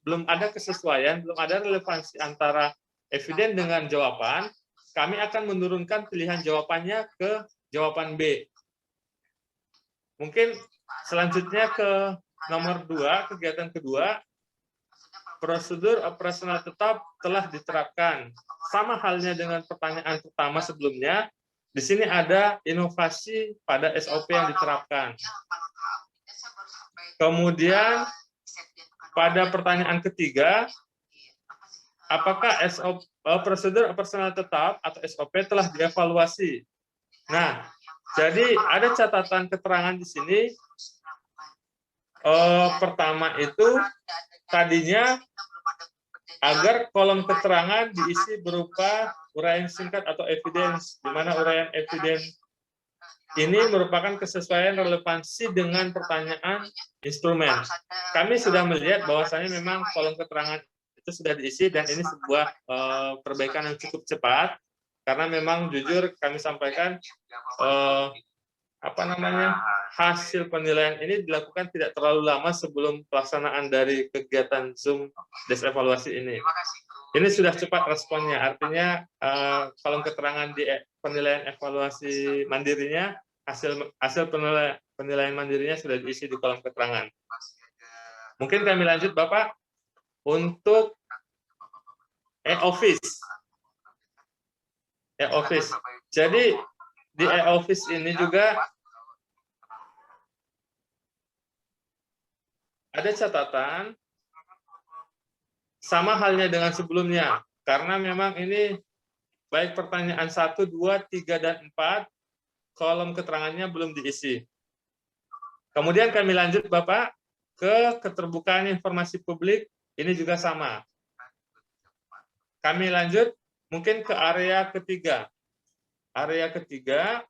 belum ada kesesuaian, belum ada relevansi antara evidence dengan jawaban, kami akan menurunkan pilihan jawabannya ke jawaban B. Mungkin selanjutnya ke nomor 2, kegiatan kedua, prosedur operasional tetap telah diterapkan. Sama halnya dengan pertanyaan pertama sebelumnya, di sini ada inovasi pada SOP yang diterapkan. Kemudian pada pertanyaan ketiga, apakah prosedur operasional tetap atau SOP telah dievaluasi? Nah, jadi ada catatan keterangan di sini. Pertama itu tadinya agar kolom keterangan diisi berupa uraian singkat atau evidence, di mana uraian evidence ini merupakan kesesuaian relevansi dengan pertanyaan instrumen. Kami sudah melihat bahwasanya memang kolom keterangan itu sudah diisi dan ini sebuah perbaikan yang cukup cepat karena memang jujur kami sampaikan hasil penilaian ini dilakukan tidak terlalu lama sebelum pelaksanaan dari kegiatan Zoom desk evaluasi ini. Ini sudah cepat responnya, artinya kolom keterangan di penilaian evaluasi mandirinya, hasil penilaian mandirinya sudah diisi di kolom keterangan. Mungkin kami lanjut Bapak untuk e-office. E-office. Jadi di e-office ini juga ada catatan sama halnya dengan sebelumnya, karena memang ini baik pertanyaan 1, 2, 3, dan 4, kolom keterangannya belum diisi. Kemudian kami lanjut Bapak ke keterbukaan informasi publik, ini juga sama. Kami lanjut mungkin ke area ketiga. Area ketiga,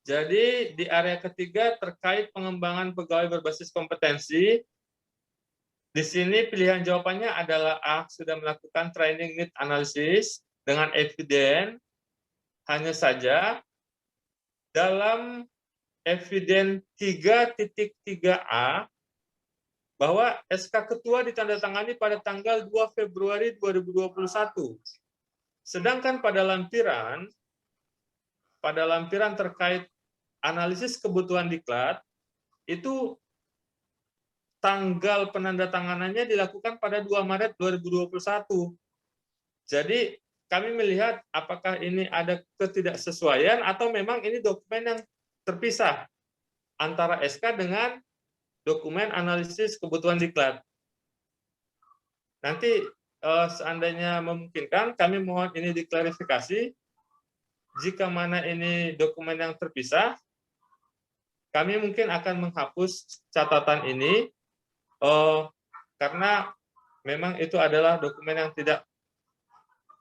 jadi di area ketiga terkait pengembangan pegawai berbasis kompetensi, di sini pilihan jawabannya adalah A, sudah melakukan training need analysis dengan evidence. Hanya saja dalam evidence 3.3a bahwa SK Ketua ditandatangani pada tanggal 2 Februari 2021. Sedangkan pada lampiran terkait analisis kebutuhan diklat, itu tanggal penandatanganannya dilakukan pada 2 Maret 2021. Jadi kami melihat apakah ini ada ketidaksesuaian atau memang ini dokumen yang terpisah antara SK dengan dokumen analisis kebutuhan diklat. Nanti seandainya memungkinkan, kami mohon ini diklarifikasi. Jika mana ini dokumen yang terpisah, kami mungkin akan menghapus catatan ini karena memang itu adalah dokumen yang tidak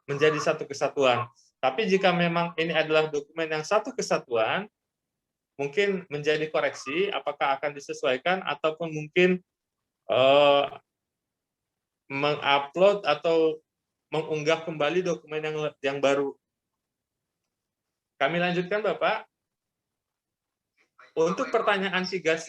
menjadi satu kesatuan. Tapi jika memang ini adalah dokumen yang satu kesatuan, mungkin menjadi koreksi apakah akan disesuaikan ataupun mungkin mengupload atau mengunggah kembali dokumen yang baru. Kami lanjutkan, Bapak. Untuk pertanyaan 3C,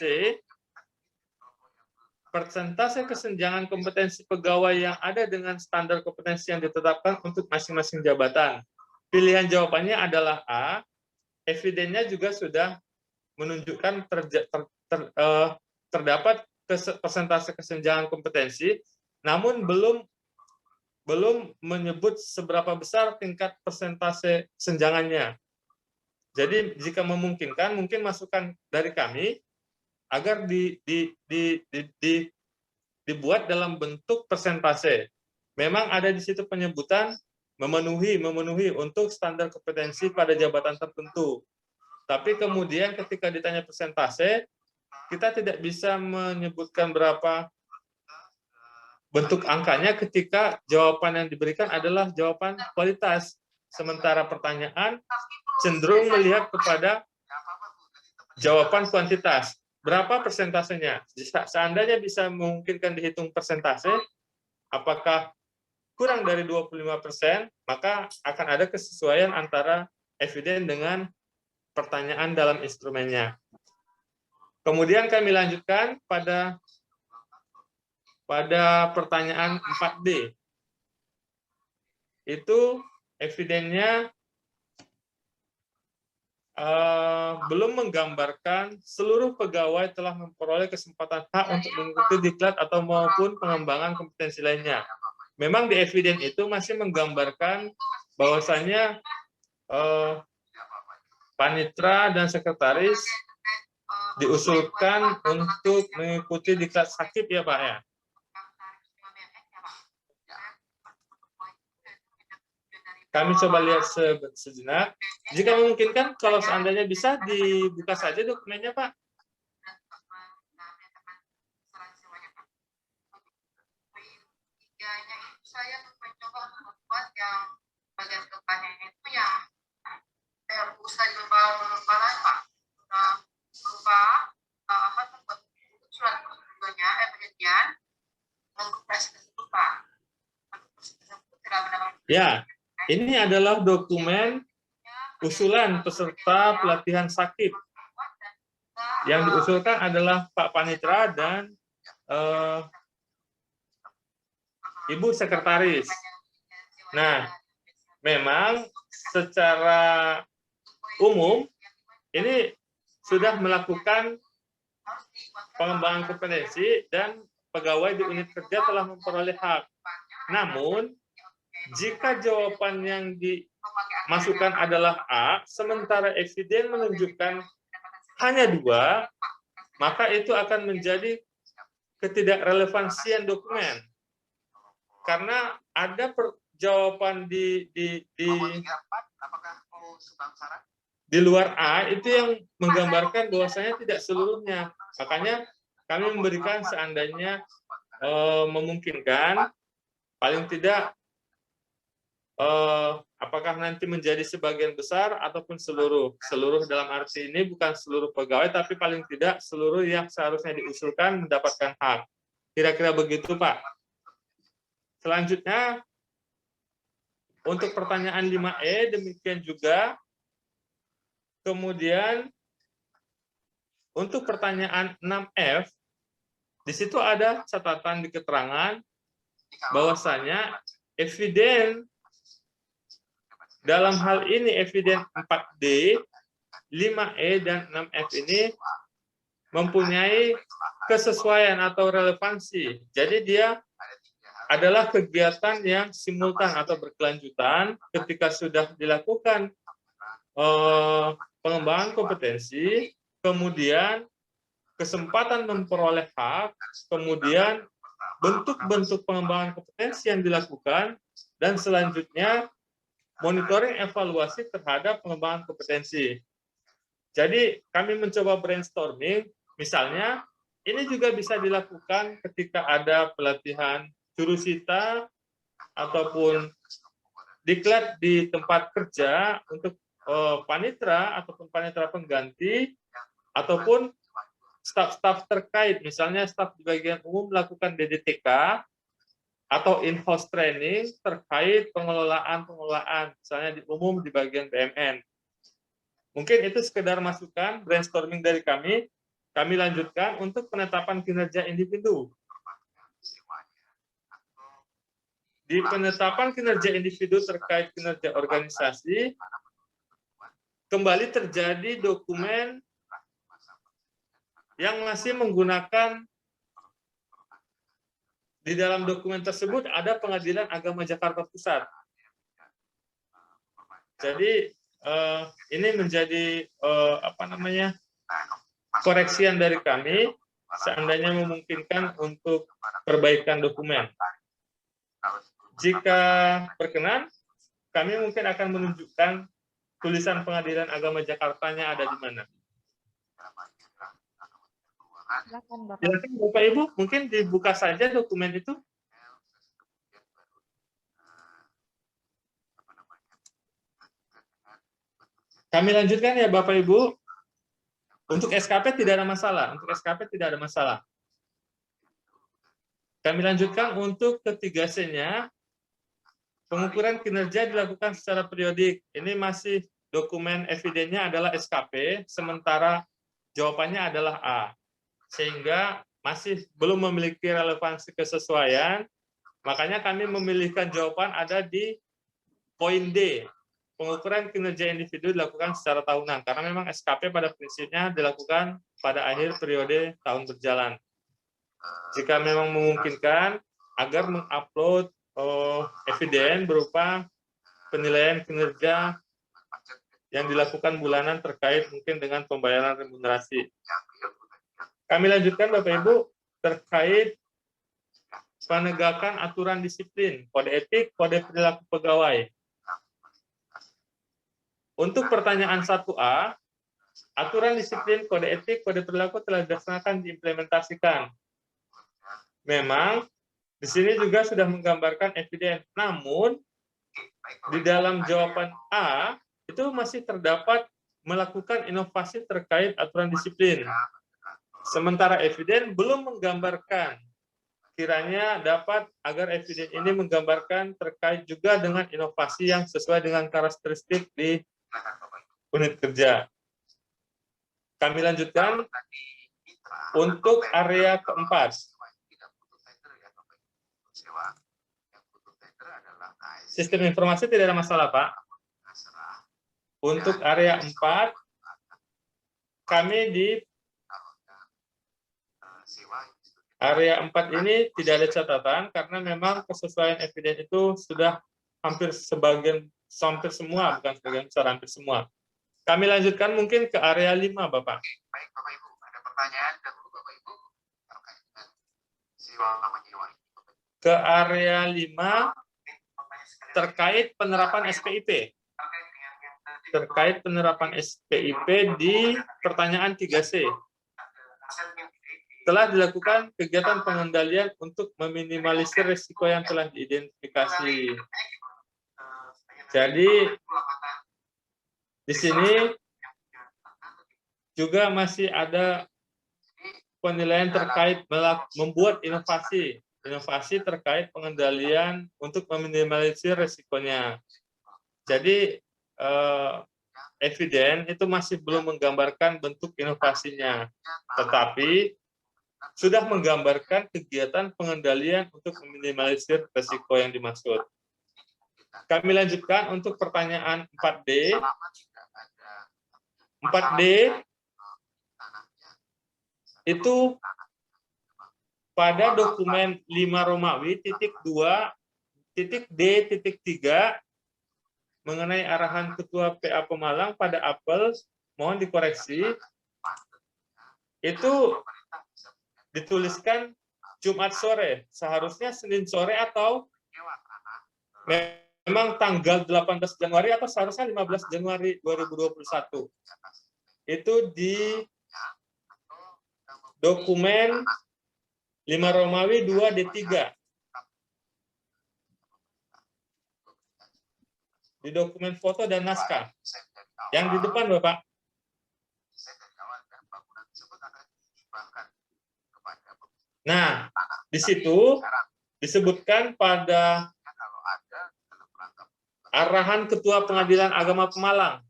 persentase kesenjangan kompetensi pegawai yang ada dengan standar kompetensi yang ditetapkan untuk masing-masing jabatan. Pilihan jawabannya adalah A. Evidennya juga sudah menunjukkan terdapat persentase kesenjangan kompetensi, namun belum menyebut seberapa besar tingkat persentase kesenjangannya. Jadi jika memungkinkan, mungkin masukan dari kami agar dibuat dalam bentuk persentase. Memang ada di situ penyebutan memenuhi untuk standar kompetensi pada jabatan tertentu. Tapi kemudian ketika ditanya persentase, kita tidak bisa menyebutkan berapa bentuk angkanya ketika jawaban yang diberikan adalah jawaban kualitas. Sementara pertanyaan cenderung melihat kepada jawaban kuantitas. Berapa persentasenya? Seandainya bisa memungkinkan dihitung persentase, apakah kurang dari 25%, maka akan ada kesesuaian antara eviden dengan pertanyaan dalam instrumennya. Kemudian kami lanjutkan pada pertanyaan 4D. Itu evidennya belum menggambarkan seluruh pegawai telah memperoleh kesempatan hak untuk mengikuti diklat atau maupun pengembangan kompetensi lainnya. Memang di eviden itu masih menggambarkan bahwasannya panitra dan sekretaris diusulkan untuk mengikuti diklat sakit ya Pak ya. Kami coba lihat sejenak. Jika memungkinkan, kalau seandainya bisa dibuka saja dokumennya Pak. Saya mencoba membuat yang bagian depannya itu yang usai berubah Pak. Berubah membuat surat persetujuannya penelitian mengkompresi tersebut Pak. Ya, ini adalah dokumen usulan peserta pelatihan sakit. Yang diusulkan adalah Pak Panitra dan Ibu Sekretaris. Nah, memang secara umum ini sudah melakukan pengembangan kompetensi dan pegawai di unit kerja telah memperoleh hak. Namun, jika jawaban yang dimasukkan adalah A, sementara eviden menunjukkan hanya 2, maka itu akan menjadi ketidakrelevansian dokumen. Karena ada jawaban di luar A itu yang menggambarkan bahwasanya tidak seluruhnya. Makanya kami memberikan seandainya memungkinkan, paling tidak apakah nanti menjadi sebagian besar ataupun seluruh dalam arti ini bukan seluruh pegawai, tapi paling tidak seluruh yang seharusnya diusulkan mendapatkan hak. Kira-kira begitu Pak. Selanjutnya, untuk pertanyaan 5E, demikian juga. Kemudian, untuk pertanyaan 6F, Di situ ada catatan di keterangan bahwasanya eviden dalam hal ini eviden 4D, 5E, dan 6F ini mempunyai kesesuaian atau relevansi. Jadi dia adalah kegiatan yang simultan atau berkelanjutan ketika sudah dilakukan pengembangan kompetensi, kemudian kesempatan memperoleh hak, kemudian bentuk-bentuk pengembangan kompetensi yang dilakukan, dan selanjutnya monitoring evaluasi terhadap pengembangan kompetensi. Jadi kami mencoba brainstorming, misalnya ini juga bisa dilakukan ketika ada pelatihan jurusita ataupun diklat di tempat kerja untuk panitra ataupun panitra pengganti ataupun staf-staf terkait, misalnya staf di bagian umum melakukan DDTK atau in-house training terkait pengelolaan, misalnya di umum di bagian BMN. Mungkin itu sekedar masukan brainstorming dari kami. Kami lanjutkan untuk penetapan kinerja individu. Di penetapan kinerja individu terkait kinerja organisasi, kembali terjadi dokumen yang masih menggunakan, di dalam dokumen tersebut ada Pengadilan Agama Jakarta Pusat. Jadi ini menjadi koreksian dari kami seandainya memungkinkan untuk perbaikan dokumen. Jika berkenan, kami mungkin akan menunjukkan tulisan Pengadilan Agama Jakartanya ada di mana. Silakan Bapak. Silakan Bapak Ibu, mungkin dibuka saja dokumen itu. Kami lanjutkan ya Bapak Ibu. Untuk SKP tidak ada masalah. Untuk SKP tidak ada masalah. Kami lanjutkan untuk ketiga C-nya. Pengukuran kinerja dilakukan secara periodik. Ini masih dokumen evidennya adalah SKP, sementara jawabannya adalah A. Sehingga masih belum memiliki relevansi kesesuaian, makanya kami memilihkan jawaban ada di poin D. Pengukuran kinerja individu dilakukan secara tahunan, karena memang SKP pada prinsipnya dilakukan pada akhir periode tahun berjalan. Jika memang memungkinkan, agar mengupload eviden berupa penilaian kinerja yang dilakukan bulanan terkait mungkin dengan pembayaran remunerasi. Kami lanjutkan Bapak Ibu terkait penegakan aturan disiplin, kode etik, kode perilaku pegawai. Untuk pertanyaan 1A, aturan disiplin, kode etik, kode perilaku telah dilaksanakan diimplementasikan. Memang di sini juga sudah menggambarkan eviden, namun di dalam jawaban A itu masih terdapat melakukan inovasi terkait aturan disiplin. Sementara eviden belum menggambarkan, kiranya dapat agar eviden ini menggambarkan terkait juga dengan inovasi yang sesuai dengan karakteristik di unit kerja. Kami lanjutkan untuk area keempat. Sistem informasi tidak ada masalah, Pak. Untuk area 4, kami di area 4 ini tidak ada catatan karena memang kesesuaian eviden itu sudah hampir semua, bukan sebagian besar, hampir semua. Kami lanjutkan mungkin ke area 5, Bapak. Baik, Bapak Ibu, ada pertanyaan dahulu Bapak Ibu terkait dengan siwa menyewa. Ke area 5 terkait penerapan SPIP. Terkait penerapan SPIP di pertanyaan 3C. Telah dilakukan kegiatan pengendalian untuk meminimalisir risiko yang telah diidentifikasi. Jadi di sini juga masih ada penilaian terkait membuat inovasi terkait pengendalian untuk meminimalisir risikonya. Jadi eviden itu masih belum menggambarkan bentuk inovasinya, tetapi sudah menggambarkan kegiatan pengendalian untuk meminimalisir risiko yang dimaksud. Kami lanjutkan untuk pertanyaan 4D. 4D itu pada dokumen 5 Romawi titik 2 titik D titik 3 mengenai arahan Ketua PA Pemalang pada apel, mohon dikoreksi, itu dituliskan Jumat sore, seharusnya Senin sore atau memang tanggal 18 Januari atau seharusnya 15 Januari 2021. Itu di dokumen 5 Romawi 2 D3. Di dokumen foto dan naskah. Yang di depan, Bapak. Nah, di situ disebutkan pada arahan Ketua Pengadilan Agama Pemalang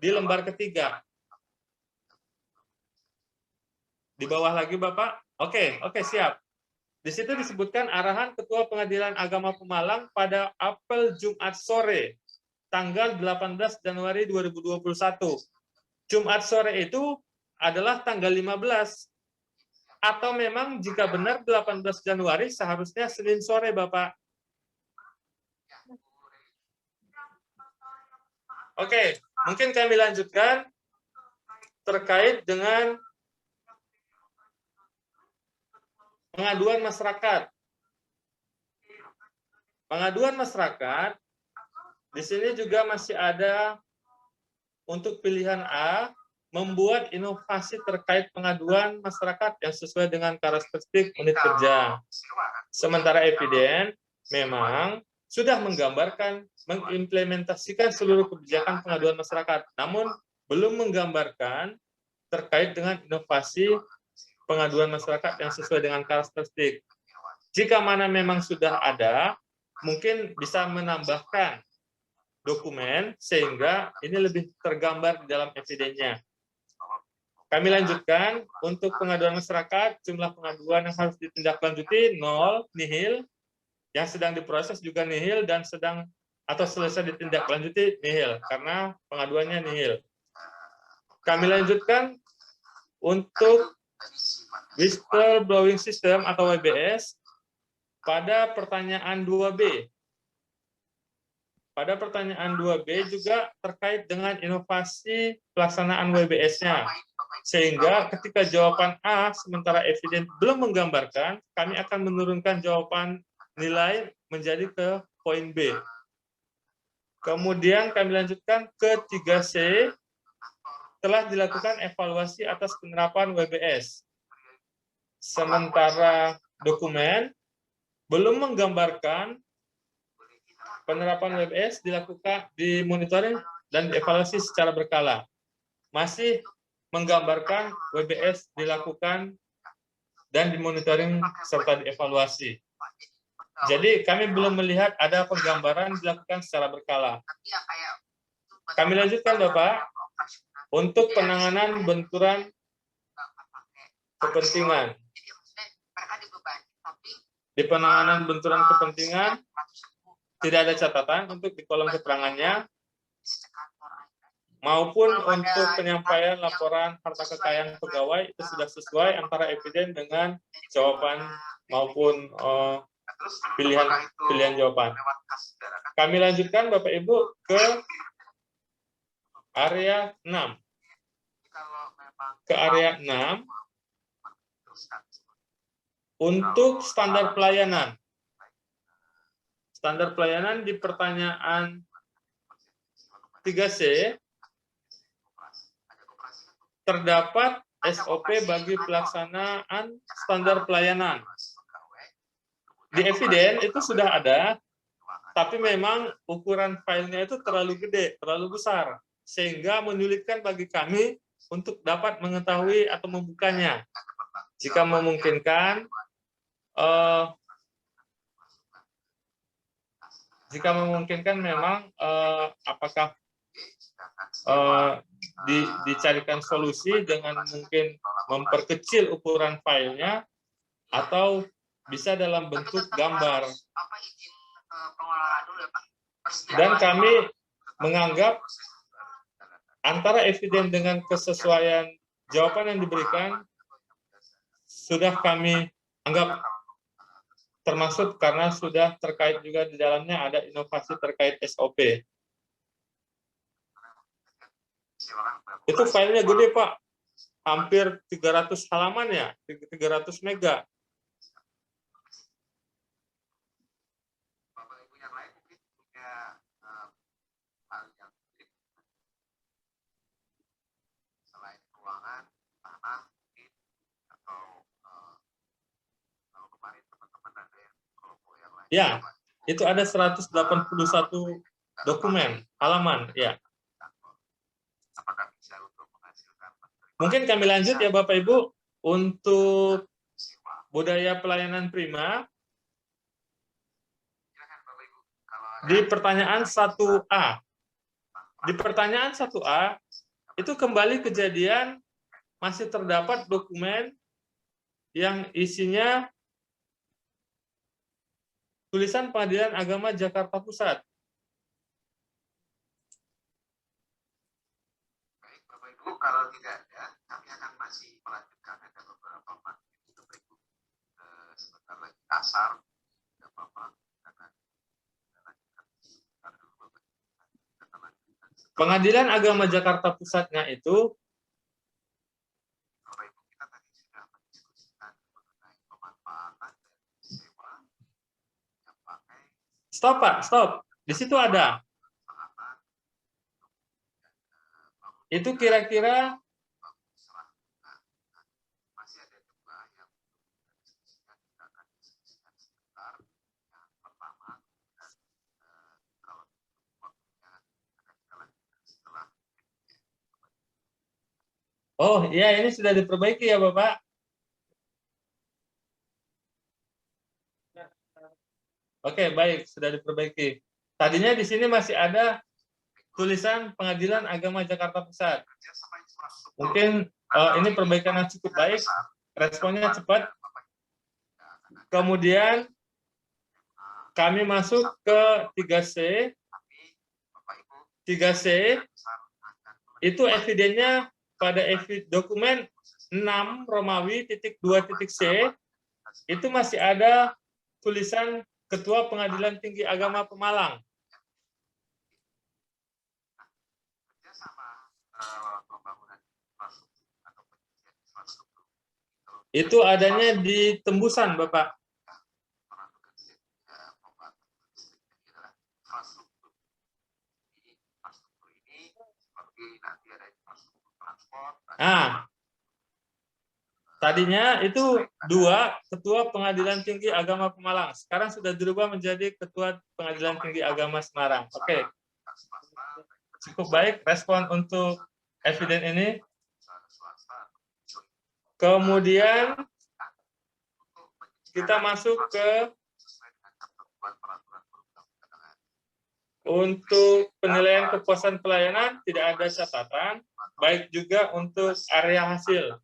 di lembar ketiga. Di bawah lagi, Bapak. Oke, siap. Di situ disebutkan arahan Ketua Pengadilan Agama Pemalang pada apel Jumat sore, tanggal 18 Januari 2021. Jumat sore itu adalah tanggal 15. Atau memang jika benar 18 Januari seharusnya Senin sore, Bapak. Oke, mungkin kami lanjutkan terkait dengan pengaduan masyarakat. Pengaduan masyarakat, di sini juga masih ada untuk pilihan A, membuat inovasi terkait pengaduan masyarakat yang sesuai dengan karakteristik unit kerja. Sementara Eviden memang sudah menggambarkan, mengimplementasikan seluruh kebijakan pengaduan masyarakat, namun belum menggambarkan terkait dengan inovasi pengaduan masyarakat yang sesuai dengan karakteristik. Jika mana memang sudah ada, mungkin bisa menambahkan dokumen sehingga ini lebih tergambar di dalam evidennya. Kami lanjutkan untuk pengaduan masyarakat, jumlah pengaduan yang harus ditindaklanjuti 0, nihil, yang sedang diproses juga nihil, dan sedang atau selesai ditindaklanjuti nihil, karena pengaduannya nihil. Kami lanjutkan untuk whistleblowing system atau WBS pada pertanyaan 2B. Pada pertanyaan 2B juga terkait dengan inovasi pelaksanaan WBS-nya. Sehingga ketika jawaban A sementara Eviden belum menggambarkan, kami akan menurunkan jawaban nilai menjadi ke poin B. Kemudian kami lanjutkan ke 3C, telah dilakukan evaluasi atas penerapan WBS. Sementara dokumen belum menggambarkan penerapan WBS dilakukan di monitoring dan dievaluasi secara berkala. Masih menggambarkan WBS dilakukan dan dimonitoring serta dievaluasi. Jadi kami belum melihat ada penggambaran dilakukan secara berkala. Kami lanjutkan, Bapak, untuk penanganan benturan kepentingan. Di penanganan benturan kepentingan tidak ada catatan untuk di kolom keterangannya maupun untuk penyampaian laporan harta kekayaan pegawai itu sudah sesuai antara Eviden dengan jawaban maupun pilihan jawaban. Kami lanjutkan Bapak Ibu ke area 6. Ke area 6 untuk standar pelayanan. Standar pelayanan di pertanyaan 3C terdapat SOP bagi pelaksanaan standar pelayanan. Di Eviden itu sudah ada, tapi memang ukuran filenya itu terlalu gede, terlalu besar, sehingga menyulitkan bagi kami untuk dapat mengetahui atau membukanya. Jika memungkinkan, memang apakah dicarikan solusi dengan mungkin memperkecil ukuran filenya atau bisa dalam bentuk gambar. Apa izin pengelola dulu ya Pak? Dan kami menganggap antara eviden dengan kesesuaian jawaban yang diberikan sudah kami anggap termasuk karena sudah terkait juga di dalamnya ada inovasi terkait SOP. Itu filenya gede Pak, hampir 300 halaman ya, 300 mega. Bapak Ibu yang lain mungkin punya hal yang selain ruangan, tanah, mungkin atau kalau kemarin teman-teman ada yang kelompok yang lain. Ya, itu ada 181 dokumen halaman ya. Apakah bisa untuk menghasilkan? Mungkin kami lanjut ya Bapak Ibu untuk budaya pelayanan prima. Di pertanyaan 1A. Di pertanyaan 1A itu kembali kejadian masih terdapat dokumen yang isinya tulisan Pengadilan Agama Jakarta Pusat. Baik, Bapak Ibu, kalau tidak ada, kami akan masih melanjutkan ada beberapa materi Bapak Ibu. Sebentar lagi kasar, tidak apa-apa. Pengadilan Agama Jakarta Pusatnya itu Bapak Ibu, kita tadi sudah mendiskusikan mengenai pemanfaatan dari sewa yang pakai stop Pak, stop. Di situ ada. Itu kira-kira masih ada juga yang diskusikan, kita akan diskusikan sebentar. Yang pertama, kalau waktunya akan kita lanjutkan setelah. oh iya ini sudah diperbaiki ya Bapak. Oke, baik, sudah diperbaiki. Tadinya di sini masih ada tulisan Pengadilan Agama Jakarta Pusat. Mungkin ini perbaikan yang cukup baik, responnya cepat. Kemudian kami masuk ke 3C. 3C itu evidennya pada dokumen 6 Romawi titik 2.c itu masih ada tulisan Ketua Pengadilan Tinggi Agama Pemalang. Itu adanya di tembusan, Bapak. Tadinya itu 2 Ketua Pengadilan Tinggi Agama Pemalang. Sekarang sudah dirubah menjadi Ketua Pengadilan Tinggi Agama Semarang. Oke. Cukup baik respon untuk eviden ini. Kemudian kita masuk ke untuk penilaian kepuasan pelayanan, tidak ada catatan, baik juga untuk area hasil.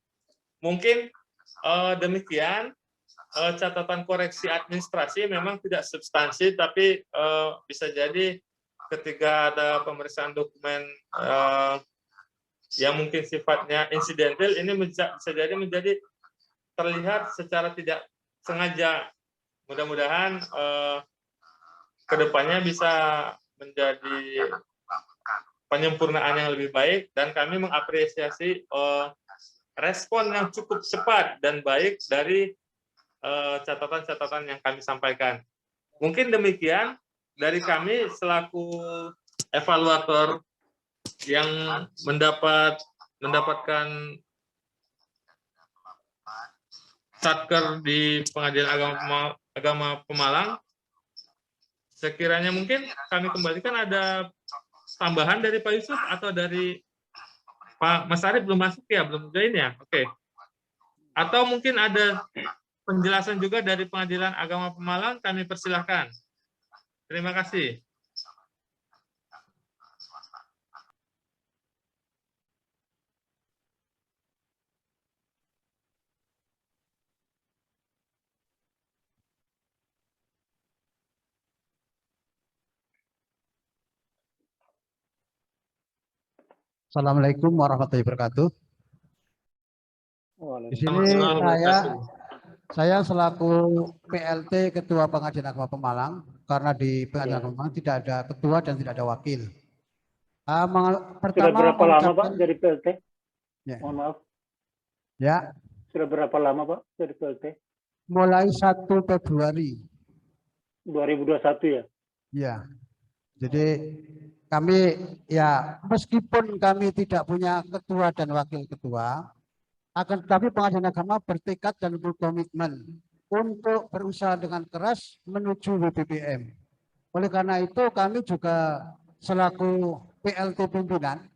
Mungkin demikian, catatan koreksi administrasi memang tidak substansi, tapi bisa jadi ketika ada pemeriksaan dokumen yang mungkin sifatnya insidental, ini bisa jadi menjadi terlihat secara tidak sengaja. Mudah-mudahan kedepannya bisa menjadi penyempurnaan yang lebih baik, dan kami mengapresiasi respon yang cukup cepat dan baik dari catatan-catatan yang kami sampaikan. Mungkin demikian dari kami selaku evaluator yang mendapatkan satker di Pengadilan Agama Pemalang. Sekiranya mungkin kami kembalikan, ada tambahan dari Pak Yusuf atau dari Pak Mas Arief belum masuk ya, belum join ya? Oke. Atau mungkin ada penjelasan juga dari Pengadilan Agama Pemalang, kami persilahkan. Terima kasih. Assalamualaikum warahmatullahi wabarakatuh. Di sini saya selaku PLT Ketua Pengadilan Agama Pemalang, karena di Pengadilan Agama Pemalang tidak ada ketua dan tidak ada wakil. Sudah berapa lama Pak jadi PLT? Ya. Mohon maaf. Ya. Sudah berapa lama Pak jadi PLT? Mulai 1 Februari 2021 ya? Ya. Jadi kami ya meskipun kami tidak punya ketua dan wakil ketua, akan tetapi Pengadilan Agama bertekad dan berkomitmen untuk berusaha dengan keras menuju WBPM. Oleh karena itu kami juga selaku PLT pimpinan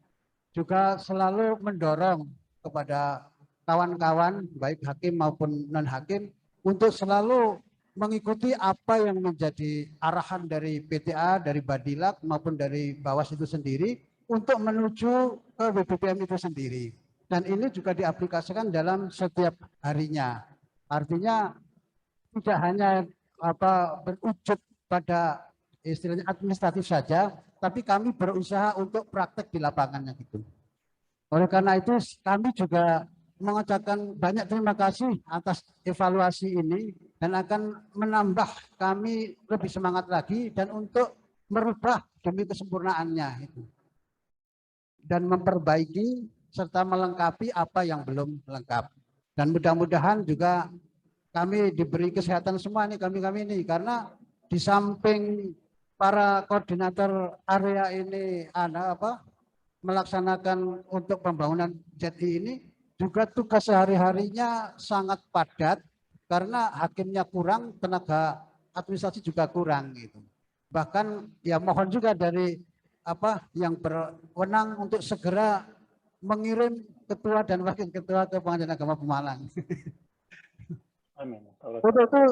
juga selalu mendorong kepada kawan-kawan baik hakim maupun non-hakim untuk selalu mengikuti apa yang menjadi arahan dari PTA, dari Badilak maupun dari Bawas itu sendiri untuk menuju ke WBPM itu sendiri. Dan ini juga diaplikasikan dalam setiap harinya. Artinya tidak hanya berujud pada istilahnya administratif saja, tapi kami berusaha untuk praktek di lapangannya gitu. Oleh karena itu kami juga mengucapkan banyak terima kasih atas evaluasi ini dan akan menambah kami lebih semangat lagi dan untuk merubah demi kesempurnaannya itu. Dan memperbaiki serta melengkapi apa yang belum lengkap. Dan mudah-mudahan juga kami diberi kesehatan semua nih kami ini, karena di samping para koordinator area ini melaksanakan untuk pembangunan ZI ini, juga tugas sehari-harinya sangat padat karena hakimnya kurang, tenaga administrasi juga kurang gitu. Bahkan ya mohon juga dari yang berwenang untuk segera mengirim ketua dan wakil ketua ke Pengadilan Agama Pemalang. Amin. Untuk itu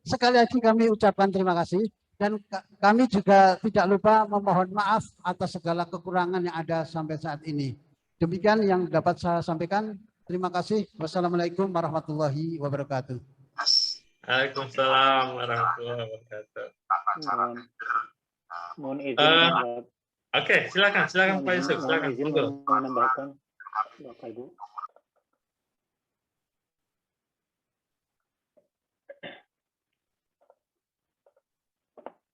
sekali lagi kami ucapkan terima kasih dan kami juga tidak lupa memohon maaf atas segala kekurangan yang ada sampai saat ini. Demikian yang dapat saya sampaikan. Terima kasih. Wassalamualaikum warahmatullahi wabarakatuh. Waalaikumsalam warahmatullahi wabarakatuh. Mohon izin. Oke, silakan Pak Yusuf, silakan. Menambahkan Bapak Ibu.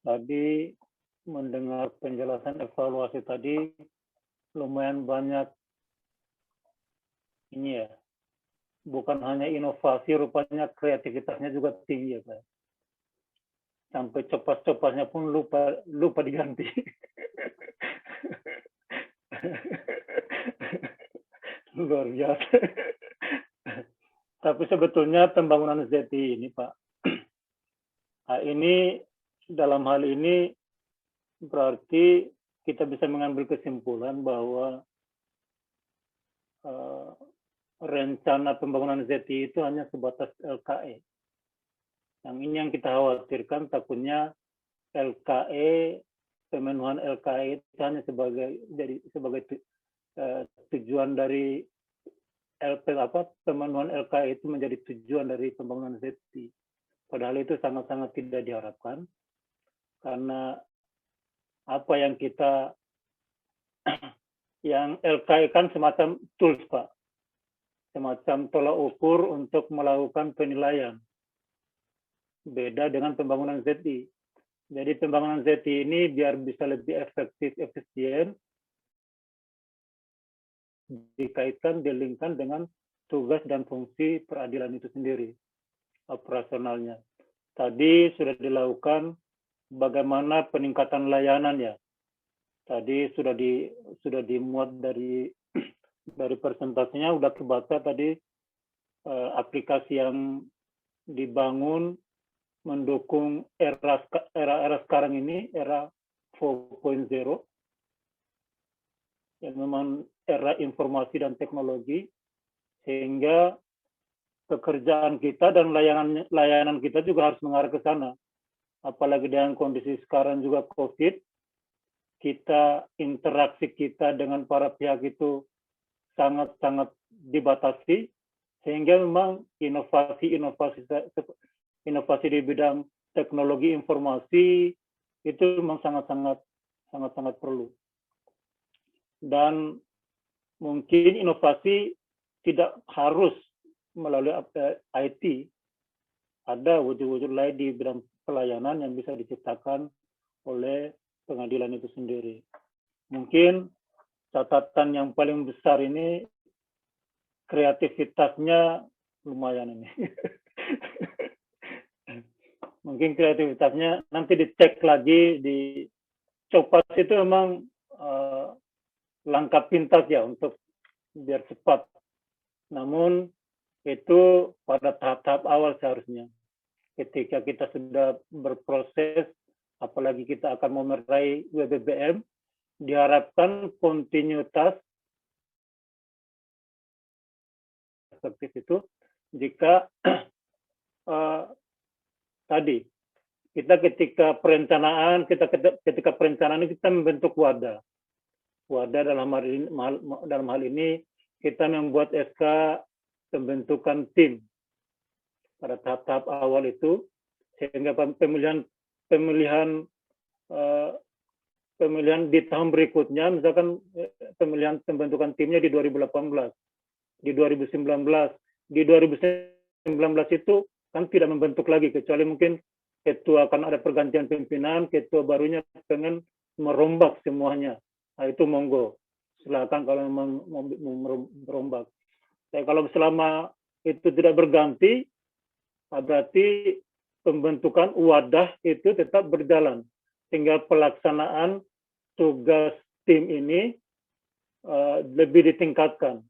Tadi mendengar penjelasan evaluasi tadi lumayan banyak ini ya. Bukan hanya inovasi, rupanya kreativitasnya juga tinggi ya Pak. Sampai copas-copasnya pun lupa diganti. Luar biasa. Tapi sebetulnya pembangunan ZI ini Pak, ini dalam hal ini berarti kita bisa mengambil kesimpulan bahwa rencana pembangunan ZI itu hanya sebatas LKE. Yang ini yang kita khawatirkan, takutnya LKE, pemenuhan LKE itu hanya sebagai tujuan dari pemenuhan LKE itu menjadi tujuan dari pembangunan ZI. Padahal itu sangat-sangat tidak diharapkan, karena apa yang kita yang LKE kan semacam tools Pak, semacam tolak ukur untuk melakukan penilaian. Beda dengan pembangunan ZI. Jadi pembangunan ZI ini biar bisa lebih efektif, efisien, dikaitkan, dilingkan dengan tugas dan fungsi peradilan itu sendiri, operasionalnya. Tadi sudah dilakukan bagaimana peningkatan layanan ya. Tadi sudah dimuat dari presentasinya, sudah terbaca tadi aplikasi yang dibangun mendukung era sekarang ini, era 4.0, yang memang era informasi dan teknologi, sehingga pekerjaan kita dan layanan kita juga harus mengarah ke sana. Apalagi dengan kondisi sekarang juga COVID, interaksi kita dengan para pihak itu sangat-sangat dibatasi, sehingga memang inovasi di bidang teknologi informasi itu memang sangat-sangat perlu. Dan mungkin inovasi tidak harus melalui IT. Ada wujud-wujud lain di bidang pelayanan yang bisa diciptakan oleh pengadilan itu sendiri. Mungkin catatan yang paling besar ini kreativitasnya lumayan ini. Mungkin kreativitasnya nanti dicek lagi di Copas itu memang langkah pintas ya untuk biar cepat. Namun itu pada tahap-tahap awal seharusnya. Ketika kita sudah berproses, apalagi kita akan meraih WBBM, diharapkan kontinuitas efektif itu jika tadi kita ketika perencanaan kita membentuk wadah dalam hal ini kita membuat SK pembentukan tim pada tahap-tahap awal itu sehingga pemilihan di tahun berikutnya, misalkan pemilihan pembentukan timnya di 2018, di 2019, di 2019 itu kan tidak membentuk lagi kecuali mungkin ketua akan ada pergantian pimpinan, ketua barunya pengen merombak semuanya. Nah, itu monggo. Silakan kalau memang mau merombak. Kalau selama itu tidak berganti, berarti pembentukan wadah itu tetap berjalan. Tinggal pelaksanaan tugas tim ini lebih ditingkatkan.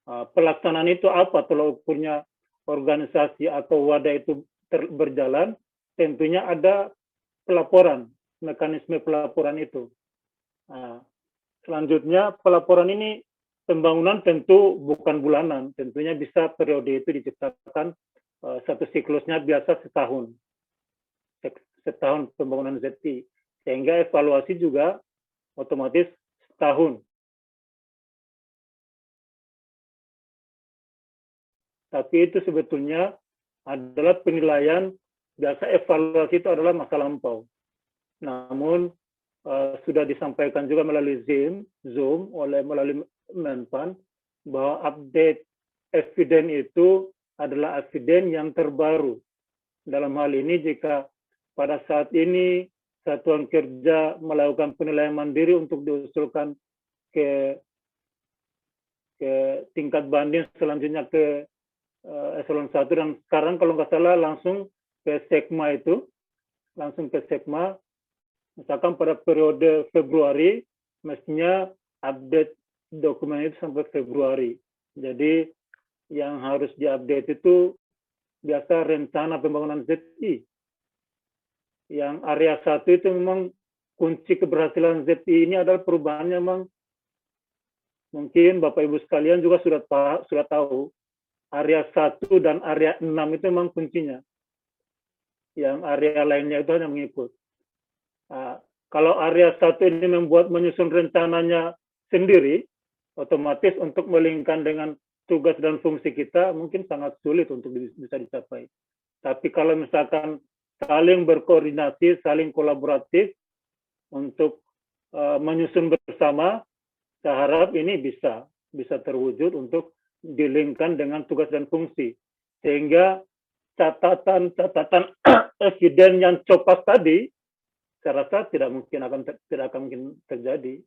Pelaksanaan itu apa? Kalau ukurnya organisasi atau wadah itu berjalan, tentunya ada pelaporan, mekanisme pelaporan itu. Selanjutnya, pelaporan ini pembangunan tentu bukan bulanan, tentunya bisa periode itu diciptakan satu siklusnya biasa setahun pembangunan ZTI, sehingga evaluasi juga otomatis setahun. Tapi itu sebetulnya adalah penilaian, biasa evaluasi itu adalah masa lampau. Namun sudah disampaikan juga melalui Zoom melalui Menpan bahwa update eviden itu adalah eviden yang terbaru. Dalam hal ini jika pada saat ini satuan kerja melakukan penilaian mandiri untuk diusulkan ke tingkat banding selanjutnya ke eselon 1 dan sekarang kalau nggak salah langsung ke Sekma itu, langsung ke Sekma. Misalkan pada periode Februari mestinya update dokumen itu sampai Februari. Jadi yang harus diupdate itu biasa rencana pembangunan ZTI. Yang area 1 itu memang kunci keberhasilan ZTI ini adalah perubahannya memang mungkin Bapak Ibu sekalian juga sudah tahu area 1 dan area 6 itu memang kuncinya. Yang area lainnya itu hanya mengikut. Kalau area 1 ini menyusun rencananya sendiri, otomatis untuk melingkan dengan tugas dan fungsi kita mungkin sangat sulit untuk bisa dicapai. Tapi kalau misalkan saling berkoordinasi, saling kolaboratif untuk menyusun bersama, saya harap ini bisa terwujud untuk dilingkan dengan tugas dan fungsi. Sehingga catatan eviden yang Copas tadi, saya rasa tidak akan mungkin terjadi.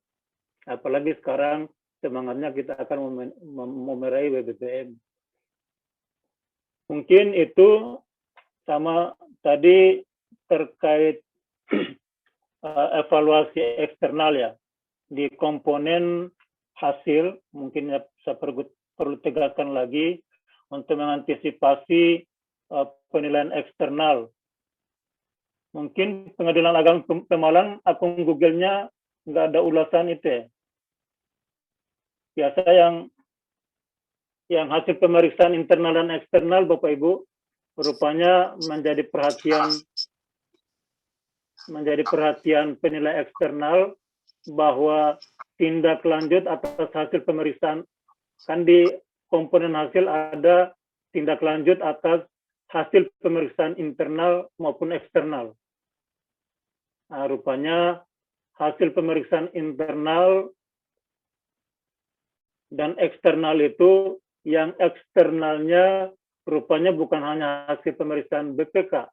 Apalagi sekarang semangatnya kita akan meraih WBBM. Mungkin itu sama tadi terkait evaluasi eksternal ya. Di komponen hasil, mungkin saya perlu tegaskan lagi untuk mengantisipasi penilaian eksternal. Mungkin Pengadilan Agama Pemalang, akun Google-nya nggak ada ulasan itu ya. Biasa yang hasil pemeriksaan internal dan eksternal Bapak Ibu rupanya menjadi perhatian penilai eksternal bahwa tindak lanjut atas hasil pemeriksaan, kan di komponen hasil ada tindak lanjut atas hasil pemeriksaan internal maupun eksternal. Rupanya hasil pemeriksaan internal dan eksternal itu yang eksternalnya rupanya bukan hanya hasil pemeriksaan BPK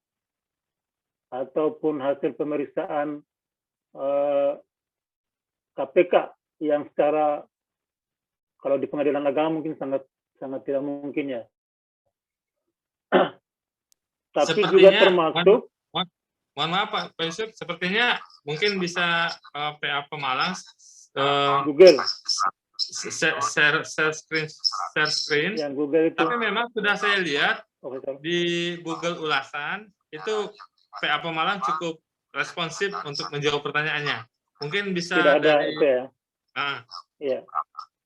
ataupun hasil pemeriksaan KPK yang secara kalau di pengadilan agama mungkin sangat tidak mungkin ya. Tapi juga termasuk mohon maaf Pak Yusuf, sepertinya mungkin bisa PA Pemalang Google share screen. yang Google itu. Tapi memang sudah saya lihat Oke, Pak. di Google ulasan itu PA Pemalang cukup responsif untuk menjawab pertanyaannya. Mungkin bisa Tidak ada dari itu ya. Iya.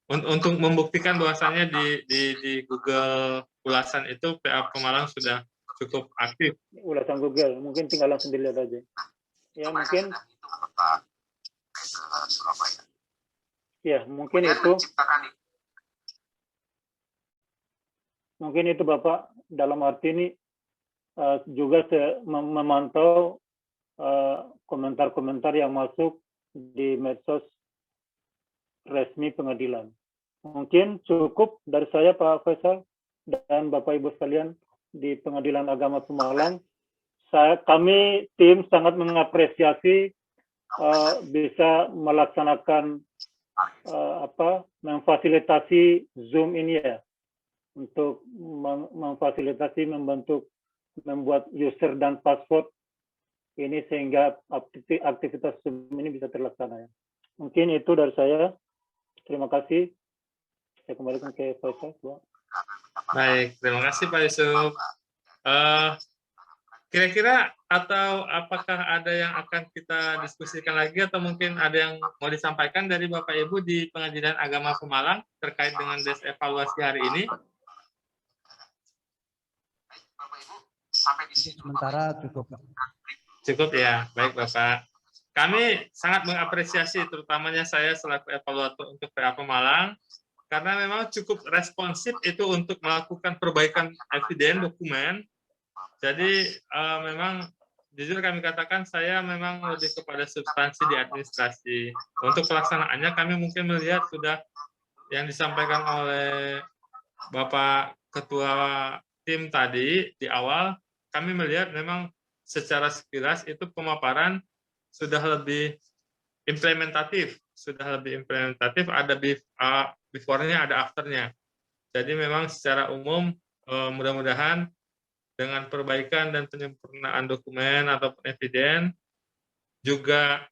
Untuk membuktikan bahwasannya di Google ulasan itu PA Pemalang sudah cukup aktif. Ulasan Google, mungkin tinggal langsung dilihat aja. Ya mungkin. Ya mungkin itu. Mungkin itu Bapak dalam arti ini juga memantau komentar-komentar yang masuk di medsos resmi pengadilan. Mungkin cukup dari saya Pak Faisal dan Bapak Ibu sekalian di Pengadilan Agama Pemalang. Kami tim sangat mengapresiasi bisa melaksanakan memfasilitasi Zoom ini ya, untuk memfasilitasi membuat user dan password ini sehingga aktivitas Zoom ini bisa terlaksana ya. Mungkin itu dari saya. Terima kasih. Saya kembalikan ke Faisal. Baik, terima kasih Pak Yusuf. Kira-kira atau apakah ada yang akan kita diskusikan lagi atau mungkin ada yang mau disampaikan dari Bapak Ibu di Pengadilan Agama Pemalang terkait dengan des evaluasi hari ini? Sementara cukup. Cukup ya, baik Bapak. Kami sangat mengapresiasi terutamanya saya selaku evaluator untuk PA Pemalang karena memang cukup responsif itu untuk melakukan perbaikan eviden dokumen. Jadi memang jujur kami katakan saya memang lebih kepada substansi di administrasi. Untuk pelaksanaannya kami mungkin melihat sudah yang disampaikan oleh Bapak Ketua tim tadi di awal, kami melihat memang secara sekilas itu pemaparan sudah lebih implementatif, ada before-nya, ada after-nya. Jadi memang secara umum mudah-mudahan dengan perbaikan dan penyempurnaan dokumen atau eviden, juga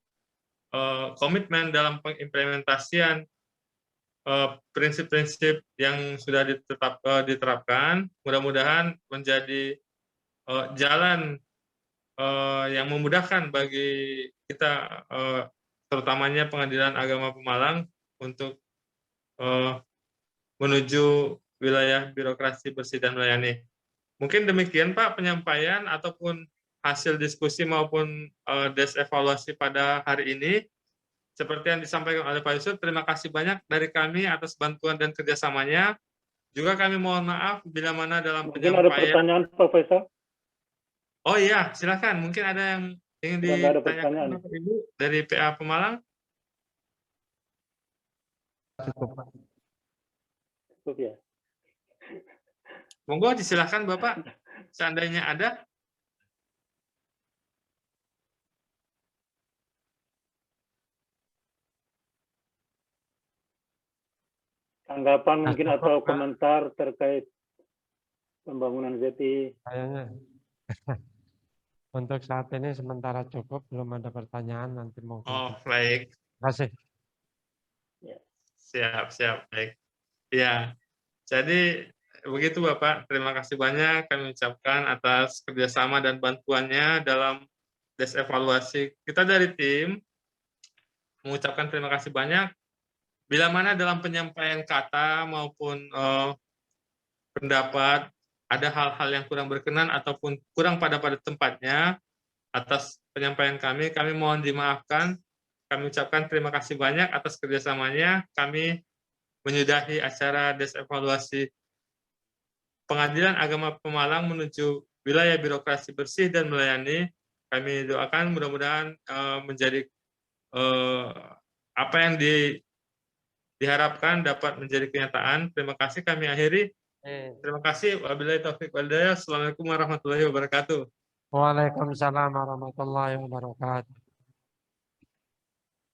komitmen dalam pengimplementasian prinsip-prinsip yang sudah diterapkan, mudah-mudahan menjadi jalan yang memudahkan bagi kita, terutamanya Pengadilan Agama Pemalang, untuk menuju wilayah birokrasi bersih dan melayani. Mungkin demikian Pak penyampaian ataupun hasil diskusi maupun des evaluasi pada hari ini. Seperti yang disampaikan oleh Pak Yusuf, terima kasih banyak dari kami atas bantuan dan kerjasamanya. Juga kami mohon maaf bila mana dalam Mungkin penyampaian. ada pertanyaan Pak Faisal? Oh iya, silakan. Mungkin ada yang ingin ditanyakan Bapak Ibu dari PA Pemalang? Cukup ya. Monggo disilakan Bapak, seandainya ada. Tanggapan mungkin atau komentar terkait pembangunan ZTI. Kayaknya untuk saat ini sementara cukup, belum ada pertanyaan, nanti mungkin. Oh, baik. Terima kasih. Siap, baik. Ya, jadi begitu Bapak, terima kasih banyak kami ucapkan atas kerjasama dan bantuannya dalam des evaluasi. Kita dari tim mengucapkan terima kasih banyak. Bila mana dalam penyampaian kata maupun pendapat ada hal-hal yang kurang berkenan ataupun kurang pada tempatnya, atas penyampaian kami mohon dimaafkan. Kami ucapkan terima kasih banyak atas kerjasamanya. Kami menyudahi acara des evaluasi Pengadilan Agama Pemalang menuju wilayah birokrasi bersih dan melayani. Kami doakan mudah-mudahan menjadi apa yang diharapkan dapat menjadi kenyataan. Terima kasih, kami akhiri. Terima kasih. Wabillahi taufiq wal hidayah. Assalamualaikum warahmatullahi wabarakatuh. Waalaikumsalam warahmatullahi wabarakatuh.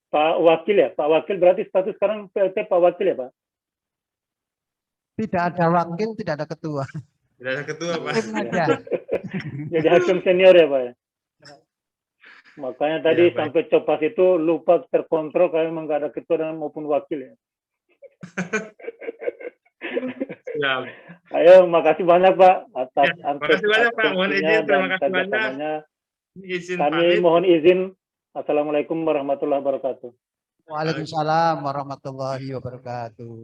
Pak Wakil ya, Pak Wakil berarti status sekarang PLT Pak Wakil ya Pak? Tidak ada wakil, tidak ada ketua. Tidak ada ketua, Pak. Tim aja. Jadi hakim senior ya Pak ya? Makanya tadi baik. sampai copas itu lupa terkontrol karena memang nggak ada ketua dan maupun wakil ya. Siap. Ayo, makasih banyak Pak atas Ya, makasih banyak, Pak. Mohon izin, absensinya terima dan kasih banyak. kerjasamanya. Izin Kami pamit. mohon izin. Assalamualaikum warahmatullahi wabarakatuh. Waalaikumsalam warahmatullahi wabarakatuh.